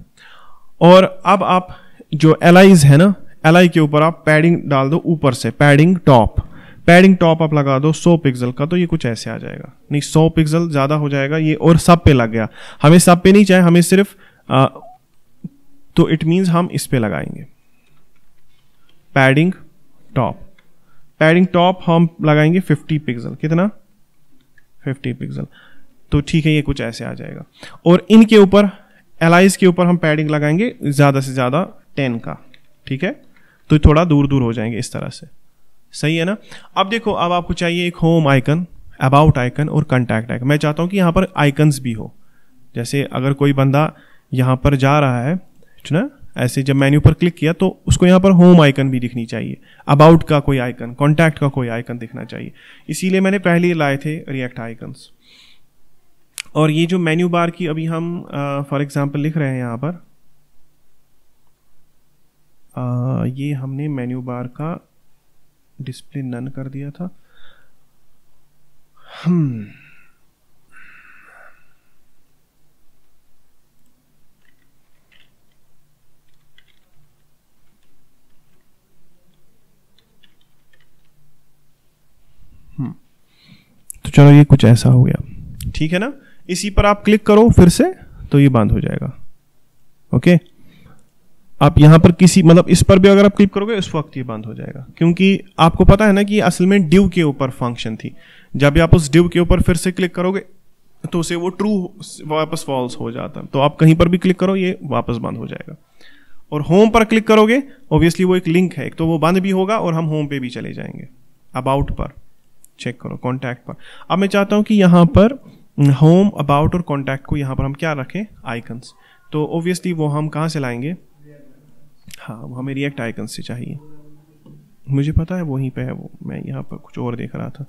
और अब आप जो एलाइज है ना, एलाई के ऊपर आप पैडिंग डाल दो ऊपर से, पैडिंग टॉप। पैडिंग टॉप आप लगा दो 100 पिक्सल का, तो ये कुछ ऐसे आ जाएगा। नहीं, 100 पिक्सल ज्यादा हो जाएगा ये, और सब पे लग गया। हमें सब पे नहीं चाहिए, हमें सिर्फ तो इट मीन्स हम इस पे लगाएंगे पैडिंग टॉप। पैडिंग टॉप हम लगाएंगे 50 पिक्सल। कितना, 50 पिक्सल। तो ठीक है, ये कुछ ऐसे आ जाएगा। और इनके ऊपर, एलाइज के ऊपर हम पैडिंग लगाएंगे ज्यादा से ज्यादा 10 का। ठीक है, तो थोड़ा दूर दूर हो जाएंगे इस तरह से। सही है ना। अब देखो, अब आपको चाहिए एक होम आइकन, अबाउट आइकन और कॉन्टैक्ट आइकन। मैं चाहता हूं कि यहां पर आइकन्स भी हो। जैसे अगर कोई बंदा यहां पर जा रहा है ना, ऐसे जब मेन्यू पर क्लिक किया तो उसको यहाँ पर होम आइकन भी दिखनी चाहिए, अबाउट का कोई आइकन, कॉन्टैक्ट का कोई आइकन दिखना चाहिए। इसीलिए मैंने पहले लाए थे रिएक्ट आइकन्स। और ये जो मेन्यू बार की अभी हम फॉर एग्जांपल लिख रहे हैं यहाँ पर, ये हमने मेन्यू बार का डिस्प्ले नन कर दिया था। तो चलो ये कुछ ऐसा हो गया। ठीक है ना, इसी पर आप क्लिक करो फिर से तो ये बंद हो जाएगा। ओके, आप यहां पर किसी, मतलब इस पर भी अगर आप क्लिक करोगे उस वक्त ये बंद हो जाएगा, क्योंकि आपको पता है ना कि असल में डिव के ऊपर फंक्शन थी। जब आप उस डिव के ऊपर फिर से क्लिक करोगे तो उसे वो ट्रू वापस फॉल्स हो जाता है। तो आप कहीं पर भी क्लिक करो ये वापस बंद हो जाएगा। और होम पर क्लिक करोगे, ऑब्वियसली वो एक लिंक है, एक तो वो बंद भी होगा और हम होम पे भी चले जाएंगे। अबाउट पर चेक करो, कॉन्टैक्ट पर। अब मैं चाहता हूं कि यहां पर होम, अबाउट और कॉन्टैक्ट को यहां पर हम क्या रखें, आइकन्स। तो ऑब्वियसली वो हम कहां से लाएंगे, हाँ वो हमें रिएक्ट आइकन्स से चाहिए। मुझे पता है वहीं पे है वो, मैं यहाँ पर कुछ और देख रहा था।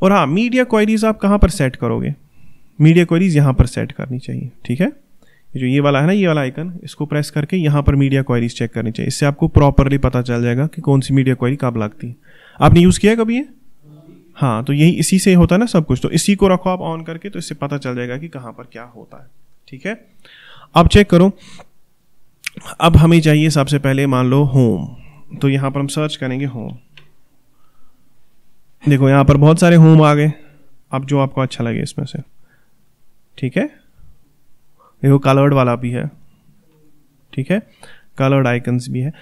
और हाँ, मीडिया क्वेरीज आप कहाँ पर सेट करोगे, मीडिया क्वेरीज यहाँ पर सेट करनी चाहिए। ठीक है, जो ये वाला है ना, ये वाला आइकन, इसको प्रेस करके यहाँ पर मीडिया क्वेरीज चेक करनी चाहिए। इससे आपको प्रॉपरली पता चल जाएगा कि कौन सी मीडिया क्वेरी कब लगती है। आपने यूज़ किया है कभी ये? हाँ, तो यही इसी से होता है ना सब कुछ। तो इसी को रखो आप ऑन करके, तो इससे पता चल जाएगा कि कहाँ पर क्या होता है। ठीक है, अब चेक करो। अब हमें चाहिए सबसे पहले मान लो होम, तो यहां पर हम सर्च करेंगे होम। देखो यहां पर बहुत सारे होम आ गए, अब जो आपको अच्छा लगे इसमें से। ठीक है, देखो कलर्ड वाला भी है। ठीक है, कलर्ड आइकन्स भी है।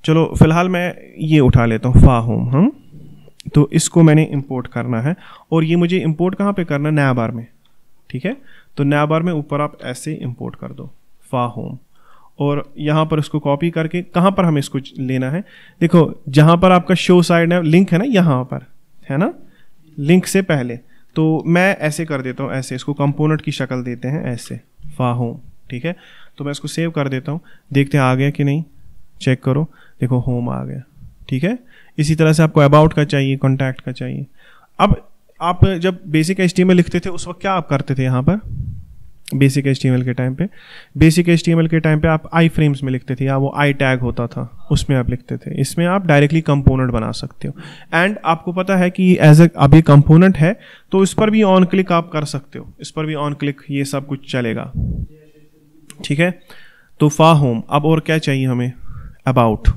चलो फिलहाल मैं ये उठा लेता हूँ, फा होम। हम तो इसको मैंने इंपोर्ट करना है, और ये मुझे इंपोर्ट कहाँ पे करना है, नया बार में। ठीक है, तो नया बार में ऊपर आप ऐसे इंपोर्ट कर दो फा होम, और यहां पर इसको कॉपी करके कहां पर हमें इसको लेना है, देखो जहां पर आपका शो साइड है, लिंक है ना यहां पर, है ना, लिंक से पहले। तो मैं ऐसे कर देता हूँ, ऐसे इसको कंपोनेंट की शक्ल देते हैं ऐसे, फा होम, ठीक है। तो मैं इसको सेव कर देता हूँ, देखते हैं आ गया कि नहीं, चेक करो, देखो होम आ गया, ठीक है। इसी तरह से आपको अबाउट का चाहिए, कॉन्टैक्ट का चाहिए। अब आप जब बेसिक HTML लिखते थे उस वक्त क्या आप करते थे यहाँ पर, बेसिक HTML के टाइम पे, बेसिक HTML के टाइम पे आप आई फ्रेम्स में लिखते थे, या वो आई टैग होता था उसमें आप लिखते थे। इसमें आप डायरेक्टली कंपोनेंट बना सकते हो। एंड आपको पता है कि एज ए अब ये कंपोनेंट है तो इस पर भी ऑन क्लिक आप कर सकते हो, इस पर भी ऑन क्लिक ये सब कुछ चलेगा, ठीक है। तो फा होम, अब और क्या चाहिए हमें, अबाउट।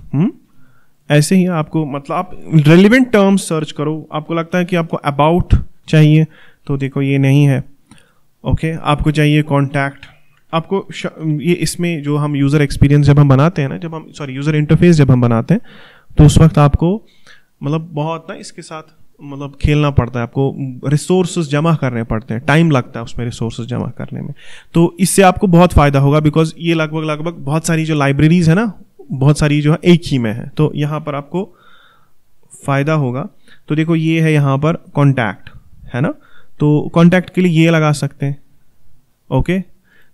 ऐसे ही आपको मतलब आप रेलिवेंट टर्म्स सर्च करो, आपको लगता है कि आपको अबाउट चाहिए तो देखो ये नहीं है, ओके। आपको चाहिए कॉन्टैक्ट, आपको ये इसमें जो हम यूज़र एक्सपीरियंस जब हम बनाते हैं ना, जब हम यूज़र इंटरफेस जब हम बनाते हैं तो उस वक्त आपको मतलब बहुत ना इसके साथ मतलब खेलना पड़ता है, आपको रिसोर्सेज जमा करने पड़ते हैं, टाइम लगता है उसमें रिसोर्सेज जमा करने में। तो इससे आपको बहुत फ़ायदा होगा, बिकॉज ये लगभग बहुत सारी जो लाइब्रेरीज है ना, बहुत सारी जो है एक ही में है, तो यहाँ पर आपको फ़ायदा होगा। तो देखो ये है यहाँ पर कॉन्टैक्ट है ना, तो कॉन्टैक्ट के लिए ये लगा सकते हैं, ओके।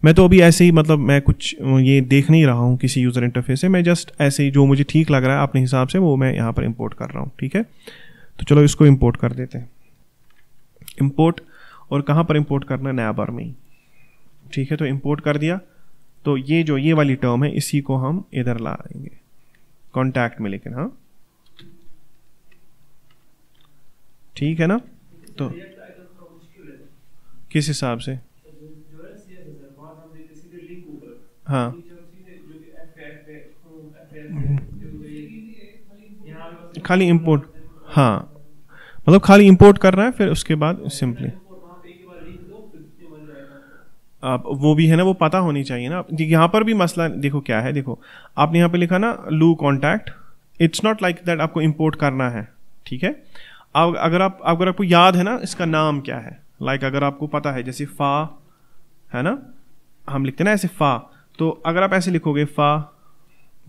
मैं तो अभी ऐसे ही मतलब मैं कुछ ये देख नहीं रहा हूँ किसी यूज़र इंटरफेस से, मैं जस्ट ऐसे ही जो मुझे ठीक लग रहा है अपने हिसाब से वो मैं यहाँ पर इंपोर्ट कर रहा हूँ, ठीक है। तो चलो इसको इंपोर्ट कर देते हैं, इंपोर्ट, और कहाँ पर इंपोर्ट करना है, नैबर में ही, ठीक है। तो इंपोर्ट कर दिया, तो ये जो ये वाली टर्म है इसी को हम इधर ला आएंगे कॉन्टैक्ट में, लेकिन हाँ ठीक है ना। तो किस हिसाब से, हाँ खाली इंपोर्ट, हाँ मतलब खाली इंपोर्ट करना है, फिर उसके बाद सिंपली आप वो भी है ना, वो पता होनी चाहिए ना। यहाँ पर भी मसला देखो क्या है, देखो आपने यहाँ पे लिखा ना लू contact, it's not like that आपको इंपोर्ट करना है, ठीक है। अब अगर आपको याद है ना इसका नाम क्या है, लाइक अगर आपको पता है, जैसे फा है ना, हम लिखते हैं ना ऐसे फा, तो अगर आप ऐसे लिखोगे फा,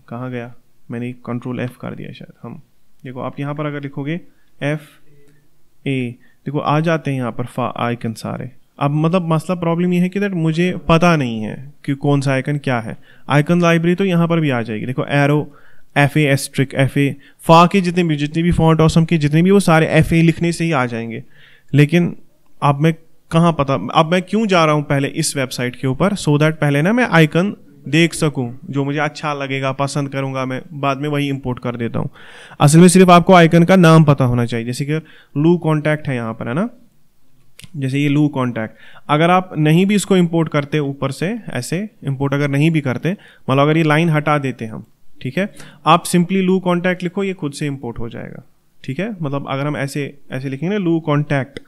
कहाँ गया, मैंने कंट्रोल F कर दिया शायद, हम देखो आप यहाँ पर अगर लिखोगे FA, देखो आ जाते हैं यहाँ पर फा आइकन सारे। अब मतलब मसला प्रॉब्लम ये है कि दैट मुझे पता नहीं है कि कौन सा आइकन क्या है, आइकन लाइब्रेरी तो यहाँ पर भी आ जाएगी, देखो एरो, FA एस्ट्रिक, FA फा के जितने भी फॉन्ट ऑसम के जितने भी, वो सारे FA लिखने से ही आ जाएंगे। लेकिन अब मैं कहाँ पता, अब मैं क्यों जा रहा हूँ पहले इस वेबसाइट के ऊपर, सो दैट पहले ना मैं आइकन देख सकूं जो मुझे अच्छा लगेगा, पसंद करूंगा, मैं बाद में वही इंपोर्ट कर देता हूं। असल में सिर्फ आपको आइकन का नाम पता होना चाहिए, जैसे कि लू कॉन्टैक्ट है यहाँ पर है ना, जैसे ये लू कॉन्टैक्ट, अगर आप नहीं भी इसको इंपोर्ट करते ऊपर से ऐसे इंपोर्ट अगर नहीं भी करते, मतलब अगर ये लाइन हटा देते हम, ठीक है, आप सिंपली लू कॉन्टैक्ट लिखो, ये खुद से इंपोर्ट हो जाएगा, ठीक है। मतलब अगर हम ऐसे लिखेंगे ना लू कॉन्टैक्ट,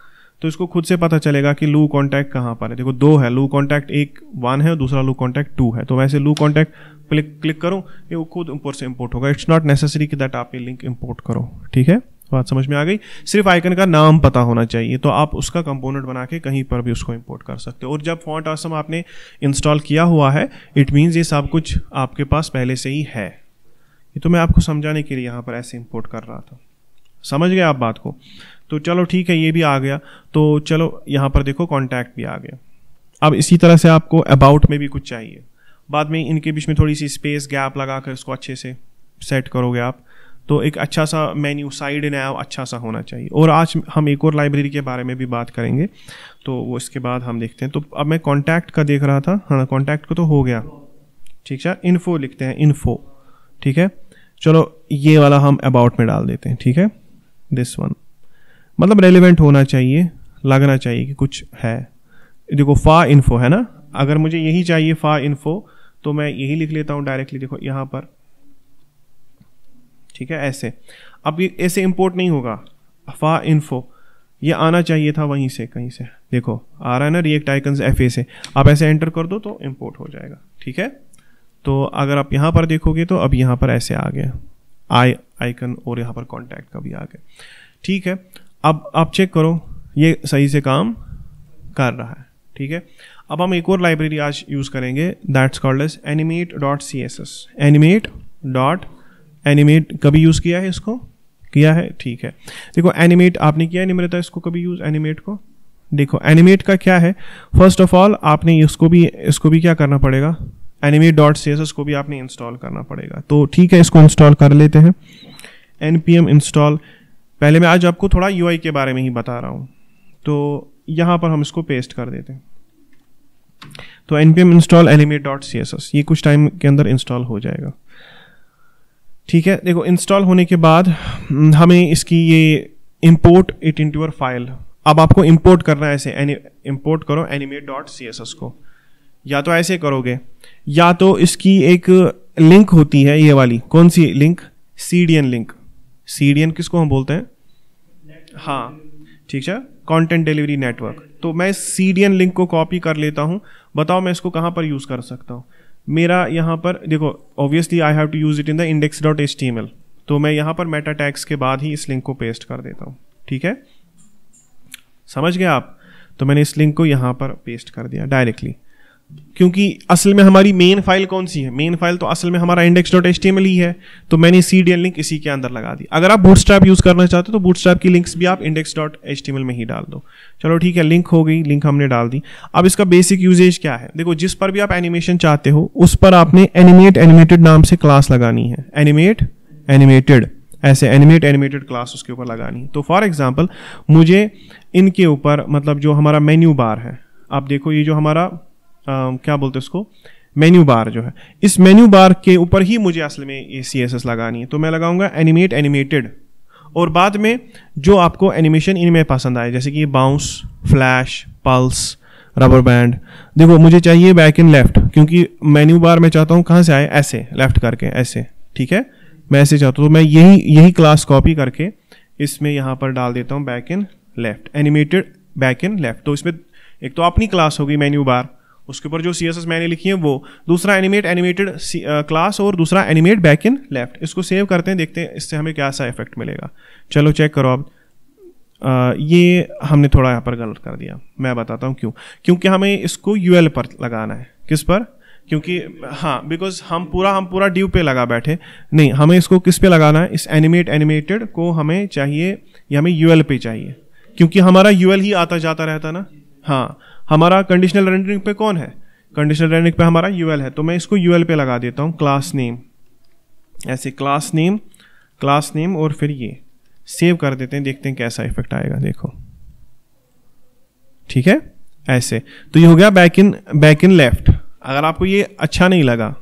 तो इसको खुद से पता चलेगा कि लू कॉन्टैक्ट कहाँ पर है। देखो दो है लू कॉन्टैक्ट, एक 1 है और दूसरा लू कॉन्टैक्ट 2 है, तो वैसे लू कॉन्टैक्ट क्लिक करूँ ये वो खुद ऊपर से इंपोर्ट होगा। इट्स नॉट नेसेसरी कि दैट आप ये लिंक इंपोर्ट करो, ठीक है। बात समझ में आ गई, सिर्फ आइकन का नाम पता होना चाहिए, तो आप उसका कंपोनेंट बना के कहीं पर भी उसको इंपोर्ट कर सकते हो। और जब फॉन्ट ऑसम आपने इंस्टॉल किया हुआ है, इट मीन्स ये सब कुछ आपके पास पहले से ही है। ये तो मैं आपको समझाने के लिए यहाँ पर ऐसे इंपोर्ट कर रहा था, समझ गए आप बात को। तो चलो ठीक है, ये भी आ गया। तो चलो यहाँ पर देखो कॉन्टैक्ट भी आ गया। अब इसी तरह से आपको अबाउट में भी कुछ चाहिए, बाद में इनके बीच में थोड़ी सी स्पेस गैप लगा कर इसको अच्छे से सेट करोगे आप, तो एक अच्छा सा मेन्यू साइड नैव अच्छा सा होना चाहिए। और आज हम एक और लाइब्रेरी के बारे में भी बात करेंगे, तो वो इसके बाद हम देखते हैं। तो अब मैं कॉन्टैक्ट का देख रहा था, हाँ कॉन्टैक्ट को तो हो गया, ठीक है। इन्फो लिखते हैं, इन्फो, ठीक है। चलो ये वाला हम अबाउट में डाल देते हैं, ठीक है। दिस वन मतलब रेलिवेंट होना चाहिए, लगना चाहिए कि कुछ है। देखो फा इन्फो है ना, अगर मुझे यही चाहिए फा इन्फो तो मैं यही लिख लेता हूँ डायरेक्टली, देखो यहाँ पर, ठीक है ऐसे। अब ये ऐसे इंपोर्ट नहीं होगा, फा इन्फो ये आना चाहिए था वहीं से कहीं से, देखो आ रहा है ना रिएक्ट आइकन्स FA से, आप ऐसे एंटर कर दो तो इंपोर्ट हो जाएगा, ठीक है। तो अगर आप यहाँ पर देखोगे तो अब यहाँ पर ऐसे आ गया आइकन, और यहाँ पर कॉन्टैक्ट का भी आ गया, ठीक है। अब आप चेक करो ये सही से काम कर रहा है, ठीक है। अब हम एक और लाइब्रेरी आज यूज़ करेंगे, that's called as animate.css। animate कभी यूज़ किया है इसको? किया है, ठीक है। देखो एनिमेट आपने किया है निम्रता इसको कभी यूज़, एनिमेट को? देखो एनिमेट का क्या है, फर्स्ट ऑफ ऑल आपने इसको भी क्या करना पड़ेगा, animate.css को भी आपने इंस्टॉल करना पड़ेगा। तो ठीक है, इसको इंस्टॉल कर लेते हैं, npm इंस्टॉल। पहले मैं आज आपको थोड़ा UI के बारे में ही बता रहा हूँ, तो यहाँ पर हम इसको पेस्ट कर देते हैं। तो npm इंस्टॉल animate.css, ये कुछ टाइम के अंदर इंस्टॉल हो जाएगा। ठीक है, देखो इंस्टॉल होने के बाद हमें इसकी ये import it into your file, अब आपको import करना है ऐसे, import करो animate.css को, या तो ऐसे करोगे या तो इसकी एक लिंक होती है ये वाली, कौन सी लिंक, CDN लिंक। CDN किसको हम बोलते हैं, हाँ ठीक है, कंटेंट डिलीवरी नेटवर्क। तो मैं इस CDN लिंक को कॉपी कर लेता हूँ, बताओ मैं इसको कहाँ पर यूज़ कर सकता हूँ। मेरा यहाँ पर देखो obviously I have to use it in the index.html, तो मैं यहाँ पर मेटा टैग्स के बाद ही इस लिंक को पेस्ट कर देता हूँ। ठीक है, समझ गए आप। तो मैंने इस लिंक को यहाँ पर पेस्ट कर दिया डायरेक्टली, क्योंकि असल में हमारी मेन फाइल कौन सी है, मेन फाइल तो असल में हमारा index.html ही है, तो मैंने CDN लिंक इसी के अंदर लगा दी। अगर आप बूटस्ट्रैप यूज करना चाहते हो तो बूटस्ट्रैप की लिंक्स भी आप index.html में ही डाल दो। चलो ठीक है, लिंक हो गई, लिंक हमने डाल दी। अब इसका बेसिक यूजेज क्या है, देखो जिस पर भी आप एनिमेशन चाहते हो उस पर आपने एनिमेटेड नाम से क्लास लगानी है, एनिमेटेड ऐसे एनिमेटेड क्लास उसके ऊपर लगानी है। तो फॉर एग्जाम्पल मुझे इनके ऊपर, मतलब जो हमारा मेन्यू बार है, आप देखो ये जो हमारा क्या बोलते हैं उसको, मेन्यू बार जो है, इस मेन्यू बार के ऊपर ही मुझे असल में ये CSS लगानी है। तो मैं लगाऊंगा एनिमेटेड, और बाद में जो आपको एनिमेशन इनमें पसंद आए, जैसे कि bounce, flash, pulse, rubber band. देखो मुझे चाहिए बैक इन लेफ्ट, क्योंकि मेन्यू बार मैं चाहता हूँ कहाँ से आए, ऐसे लेफ्ट करके ऐसे। ठीक है, मैं ऐसे चाहता हूँ, तो मैं यही क्लास कॉपी करके इसमें यहाँ पर डाल देता हूँ back in left, animated back in left. तो इसमें एक तो अपनी क्लास होगी मेन्यू बार, उसके ऊपर जो CSS मैंने लिखी है वो, दूसरा एनिमेटेड क्लास, और दूसरा एनिमेट बैक इन लेफ्ट। इसको सेव करते हैं, देखते हैं इससे हमें क्या सा इफेक्ट मिलेगा। चलो चेक करो अब। ये हमने थोड़ा यहाँ पर गलत कर दिया, मैं बताता हूँ क्यों। क्योंकि हमें इसको UL पर लगाना है। किस पर, क्योंकि हाँ बिकॉज हम पूरा ड्यू पे लगा बैठे, नहीं हमें इसको किस पे लगाना है, इस एनिमेटेड को हमें चाहिए, या हमें UL पे चाहिए, क्योंकि हमारा UL ही आता जाता रहता ना। हाँ, हमारा कंडीशनल रेंडरिंग पे कौन है, कंडीशनल रेंडरिंग पे हमारा UL है, तो मैं इसको UL पे लगा देता हूँ, क्लास नेम, ऐसे क्लास नेम, और फिर ये सेव कर देते हैं, देखते हैं कैसा इफेक्ट आएगा। देखो ठीक है, ऐसे। तो ये हो गया बैक इन लेफ्ट। अगर आपको ये अच्छा नहीं लगा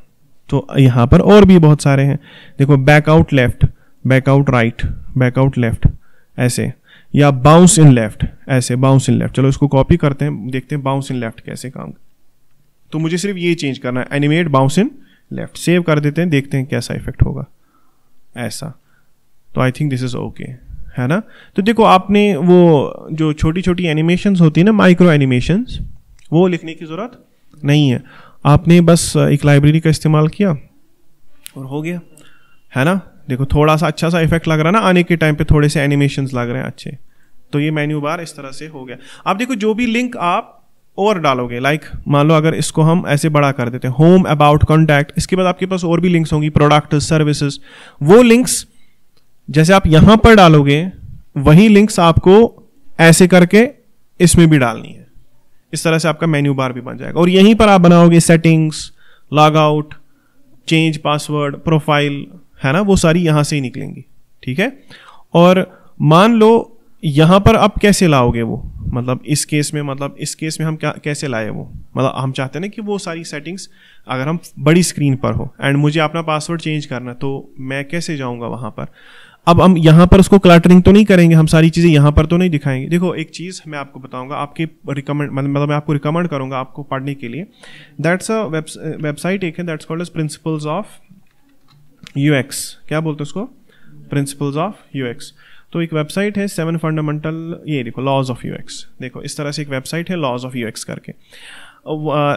तो यहाँ पर और भी बहुत सारे हैं, देखो back out left, back out right, back out left ऐसे, या बाउंस इन लेफ्ट ऐसे, बाउंस इन लेफ्ट। चलो इसको कॉपी करते हैं, देखते हैं बाउंस इन लेफ्ट कैसे काम। तो मुझे सिर्फ ये चेंज करना है, animate bounce in left, save कर देते हैं, देखते हैं कैसा इफेक्ट होगा ऐसा। तो I think this is okay, है ना। तो देखो आपने वो जो छोटी छोटी एनिमेशंस होती है ना, माइक्रो एनिमेशंस, वो लिखने की जरूरत नहीं है, आपने बस एक लाइब्रेरी का इस्तेमाल किया और हो गया, है ना। देखो थोड़ा सा अच्छा सा इफेक्ट लग रहा है ना, आने के टाइम पे थोड़े से एनिमेशंस लग रहे हैं अच्छे। तो ये मेन्यू बार इस तरह से हो गया। अब देखो जो भी लिंक आप और डालोगे, लाइक मान लो अगर इसको हम ऐसे बड़ा कर देते हैं, होम, अबाउट, कॉन्टैक्ट, इसके बाद आपके पास और भी लिंक्स होंगी, प्रोडक्ट, सर्विसेज, वो लिंक्स जैसे आप यहां पर डालोगे वही लिंक्स आपको ऐसे करके इसमें भी डालनी है। इस तरह से आपका मेन्यू बार भी बन जाएगा। और यहीं पर आप बनाओगे settings, log out, change password, profile, है ना, वो सारी यहां से ही निकलेंगी। ठीक है। और मान लो यहां पर आप कैसे लाओगे वो, मतलब इस केस में हम क्या कैसे लाए वो, मतलब हम चाहते हैं ना कि वो सारी सेटिंग्स अगर हम बड़ी स्क्रीन पर हो एंड मुझे अपना पासवर्ड चेंज करना, तो मैं कैसे जाऊंगा वहां पर। अब हम यहाँ पर उसको क्लटरिंग तो नहीं करेंगे, हम सारी चीजें यहाँ पर तो नहीं दिखाएंगे। देखो एक चीज मैं आपको बताऊंगा, आपके मतलब मैं आपको रिकमेंड करूंगा आपको पढ़ने के लिए। दैट्स अ वेबसाइट एक है, that's called as principles of UX. क्या बोलते हैं उसको, प्रिंसिपल्स ऑफ यूएक्स। तो एक वेबसाइट है 7 फंडामेंटल, ये देखो लॉज ऑफ यूएक्स, देखो इस तरह से एक वेबसाइट है लॉज ऑफ यूएक्स करके।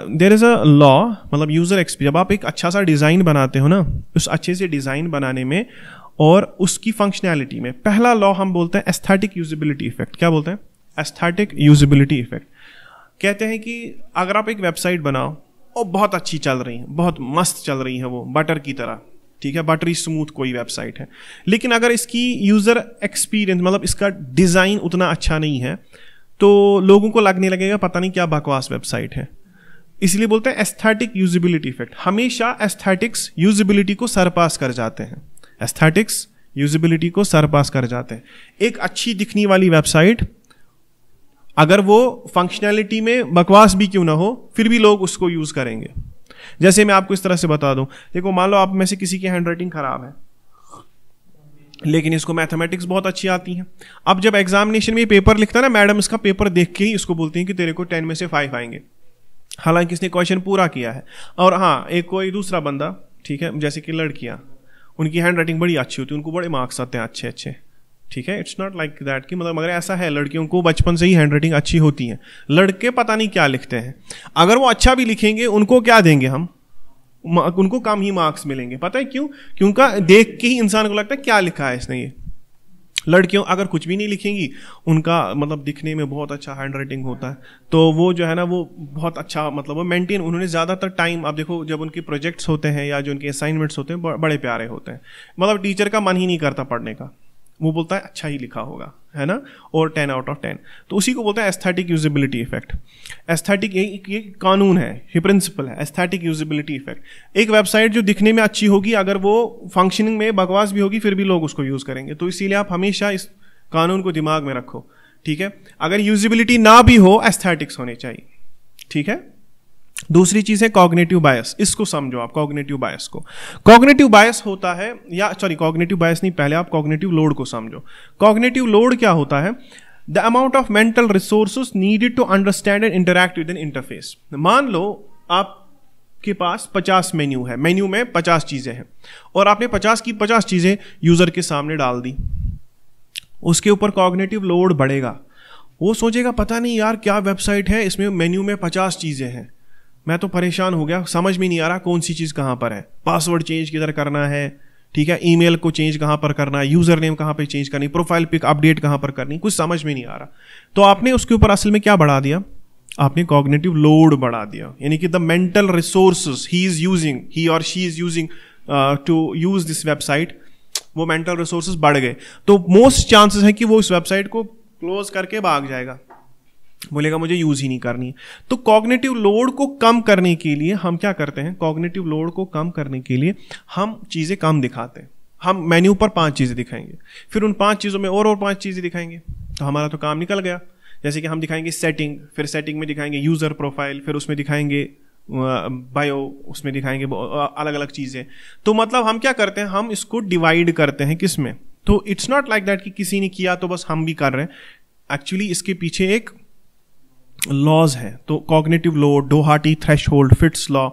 देयर इज अ लॉ, मतलब यूजर एक्सपीरियंस, जब आप एक अच्छा सा डिजाइन बनाते हो ना, उस अच्छे से डिजाइन बनाने में और उसकी फंक्शनैलिटी में पहला लॉ हम बोलते हैं एस्थेटिक यूजिबिलिटी इफेक्ट। क्या बोलते हैं, एस्थेटिक यूजिबिलिटी इफेक्ट। कहते हैं कि अगर आप एक वेबसाइट बनाओ और बहुत अच्छी चल रही है, बहुत मस्त चल रही है, वो बटर की तरह, ठीक है, बटरी स्मूथ कोई वेबसाइट है, लेकिन अगर इसकी यूजर एक्सपीरियंस मतलब इसका डिजाइन उतना अच्छा नहीं है, तो लोगों को लगने लगेगा पता नहीं क्या बकवास वेबसाइट है। इसलिए बोलते हैं एस्थेटिक यूजिबिलिटी इफेक्ट। हमेशा एस्थेटिक्स यूजिबिलिटी को सरपास कर जाते हैं, एस्थेटिक्स यूजिबिलिटी को सरपास कर जाते हैं। एक अच्छी दिखने वाली वेबसाइट अगर वो फंक्शनैलिटी में बकवास भी क्यों ना हो, फिर भी लोग उसको यूज करेंगे। जैसे मैं आपको इस तरह से बता दूं, देखो मान लो आप में से किसी की हैंडराइटिंग खराब है लेकिन इसको मैथमेटिक्स बहुत अच्छी आती है। अब जब एग्जामिनेशन में पेपर लिखता है ना, मैडम इसका पेपर देख के ही इसको बोलती हैं कि तेरे को 10 में से 5 आएंगे, हालांकि इसने क्वेश्चन पूरा किया है। और हाँ, एक कोई दूसरा बंदा, ठीक है, जैसे कि लड़कियां, उनकी हैंडराइटिंग बड़ी अच्छी होती है, उनको बड़े मार्क्स आते हैं अच्छे अच्छे, ठीक है। इट्स नॉट लाइक दैट कि मतलब, मगर ऐसा है लड़कियों को बचपन से ही हैंडराइटिंग अच्छी होती है। लड़के पता नहीं क्या लिखते हैं, अगर वो अच्छा भी लिखेंगे उनको क्या देंगे हम, उनको कम ही मार्क्स मिलेंगे। पता है क्यों? क्योंकि देख के ही इंसान को लगता है क्या लिखा है इसने ये। लड़कियों अगर कुछ भी नहीं लिखेंगी, उनका मतलब दिखने में बहुत अच्छा हैंडराइटिंग होता है, तो वो जो है ना वो बहुत अच्छा मतलब वो मेंटेन, उन्होंने ज़्यादातर टाइम, आप देखो जब उनके प्रोजेक्ट्स होते हैं या जो उनके असाइनमेंट्स होते हैं बड़े प्यारे होते हैं, मतलब टीचर का मन ही नहीं करता पढ़ने का, वो बोलता है अच्छा ही लिखा होगा, है ना, और 10 आउट ऑफ 10। तो उसी को बोलते हैं एस्थेटिक यूजिबिलिटी इफेक्ट। एस्थेटिक ये कानून है, ये प्रिंसिपल है, एस्थेटिक यूजिबिलिटी इफेक्ट। एक वेबसाइट जो दिखने में अच्छी होगी, अगर वो फंक्शनिंग में बकवास भी होगी, फिर भी लोग उसको यूज करेंगे। तो इसीलिए आप हमेशा इस कानून को दिमाग में रखो, ठीक है। अगर यूजिबिलिटी ना भी हो, एस्थेटिक्स होने चाहिए, ठीक है। दूसरी चीज है कॉग्निटिव बायस। इसको समझो आप, कॉग्निटिव बायस को। कॉग्निटिव बायस होता है, या सॉरी कॉग्निटिव बायस नहीं, पहले आप कॉग्निटिव लोड को समझो। कॉग्निटिव लोड क्या होता है? The amount of mental resources needed to understand and interact with an interface. मान लो आपके पास 50 मेन्यू है, मेन्यू में 50 चीजें हैं, और आपने 50 की 50 चीजें यूजर के सामने डाल दी। उसके ऊपर कॉग्निटिव लोड बढ़ेगा, वो सोचेगा पता नहीं यार क्या वेबसाइट है, इसमें मेन्यू में 50 चीजें हैं, मैं तो परेशान हो गया, समझ में नहीं आ रहा कौन सी चीज कहां पर है, पासवर्ड चेंज किधर करना है, ठीक है, ईमेल को चेंज कहां पर करना है, यूजर नेम कहां पे चेंज करनी, प्रोफाइल पिक अपडेट कहां पर करनी, कुछ समझ में नहीं आ रहा। तो आपने उसके ऊपर असल में क्या बढ़ा दिया? आपने कॉग्निटिव लोड बढ़ा दिया, यानी कि द मेंटल रिसोर्सेज ही और she is using to use this website, वो मेंटल रिसोर्सेज बढ़ गए। तो मोस्ट चांसेस है कि वो इस वेबसाइट को क्लोज करके भाग जाएगा, बोलेगा मुझे यूज ही नहीं करनी है। तो कॉग्निटिव लोड को कम करने के लिए हम क्या करते हैं? कॉग्निटिव लोड को कम करने के लिए हम चीजें कम दिखाते हैं। हम मेन्यू पर 5 चीजें दिखाएंगे, फिर उन 5 चीजों में और 5 चीजें दिखाएंगे, तो हमारा तो काम निकल गया। जैसे कि हम दिखाएंगे सेटिंग, फिर सेटिंग में दिखाएंगे यूजर प्रोफाइल, फिर उसमें दिखाएंगे बायो, उसमें दिखाएंगे अलग अलग चीजें। तो मतलब हम क्या करते हैं? हम इसको डिवाइड करते हैं किस में? तो इट्स नॉट लाइक दैट कि किसी ने किया तो बस हम भी कर रहे हैं। एक्चुअली इसके पीछे एक लॉज है। तो कॉग्निटिव लोड, डोहाटी threshold, Fitts law,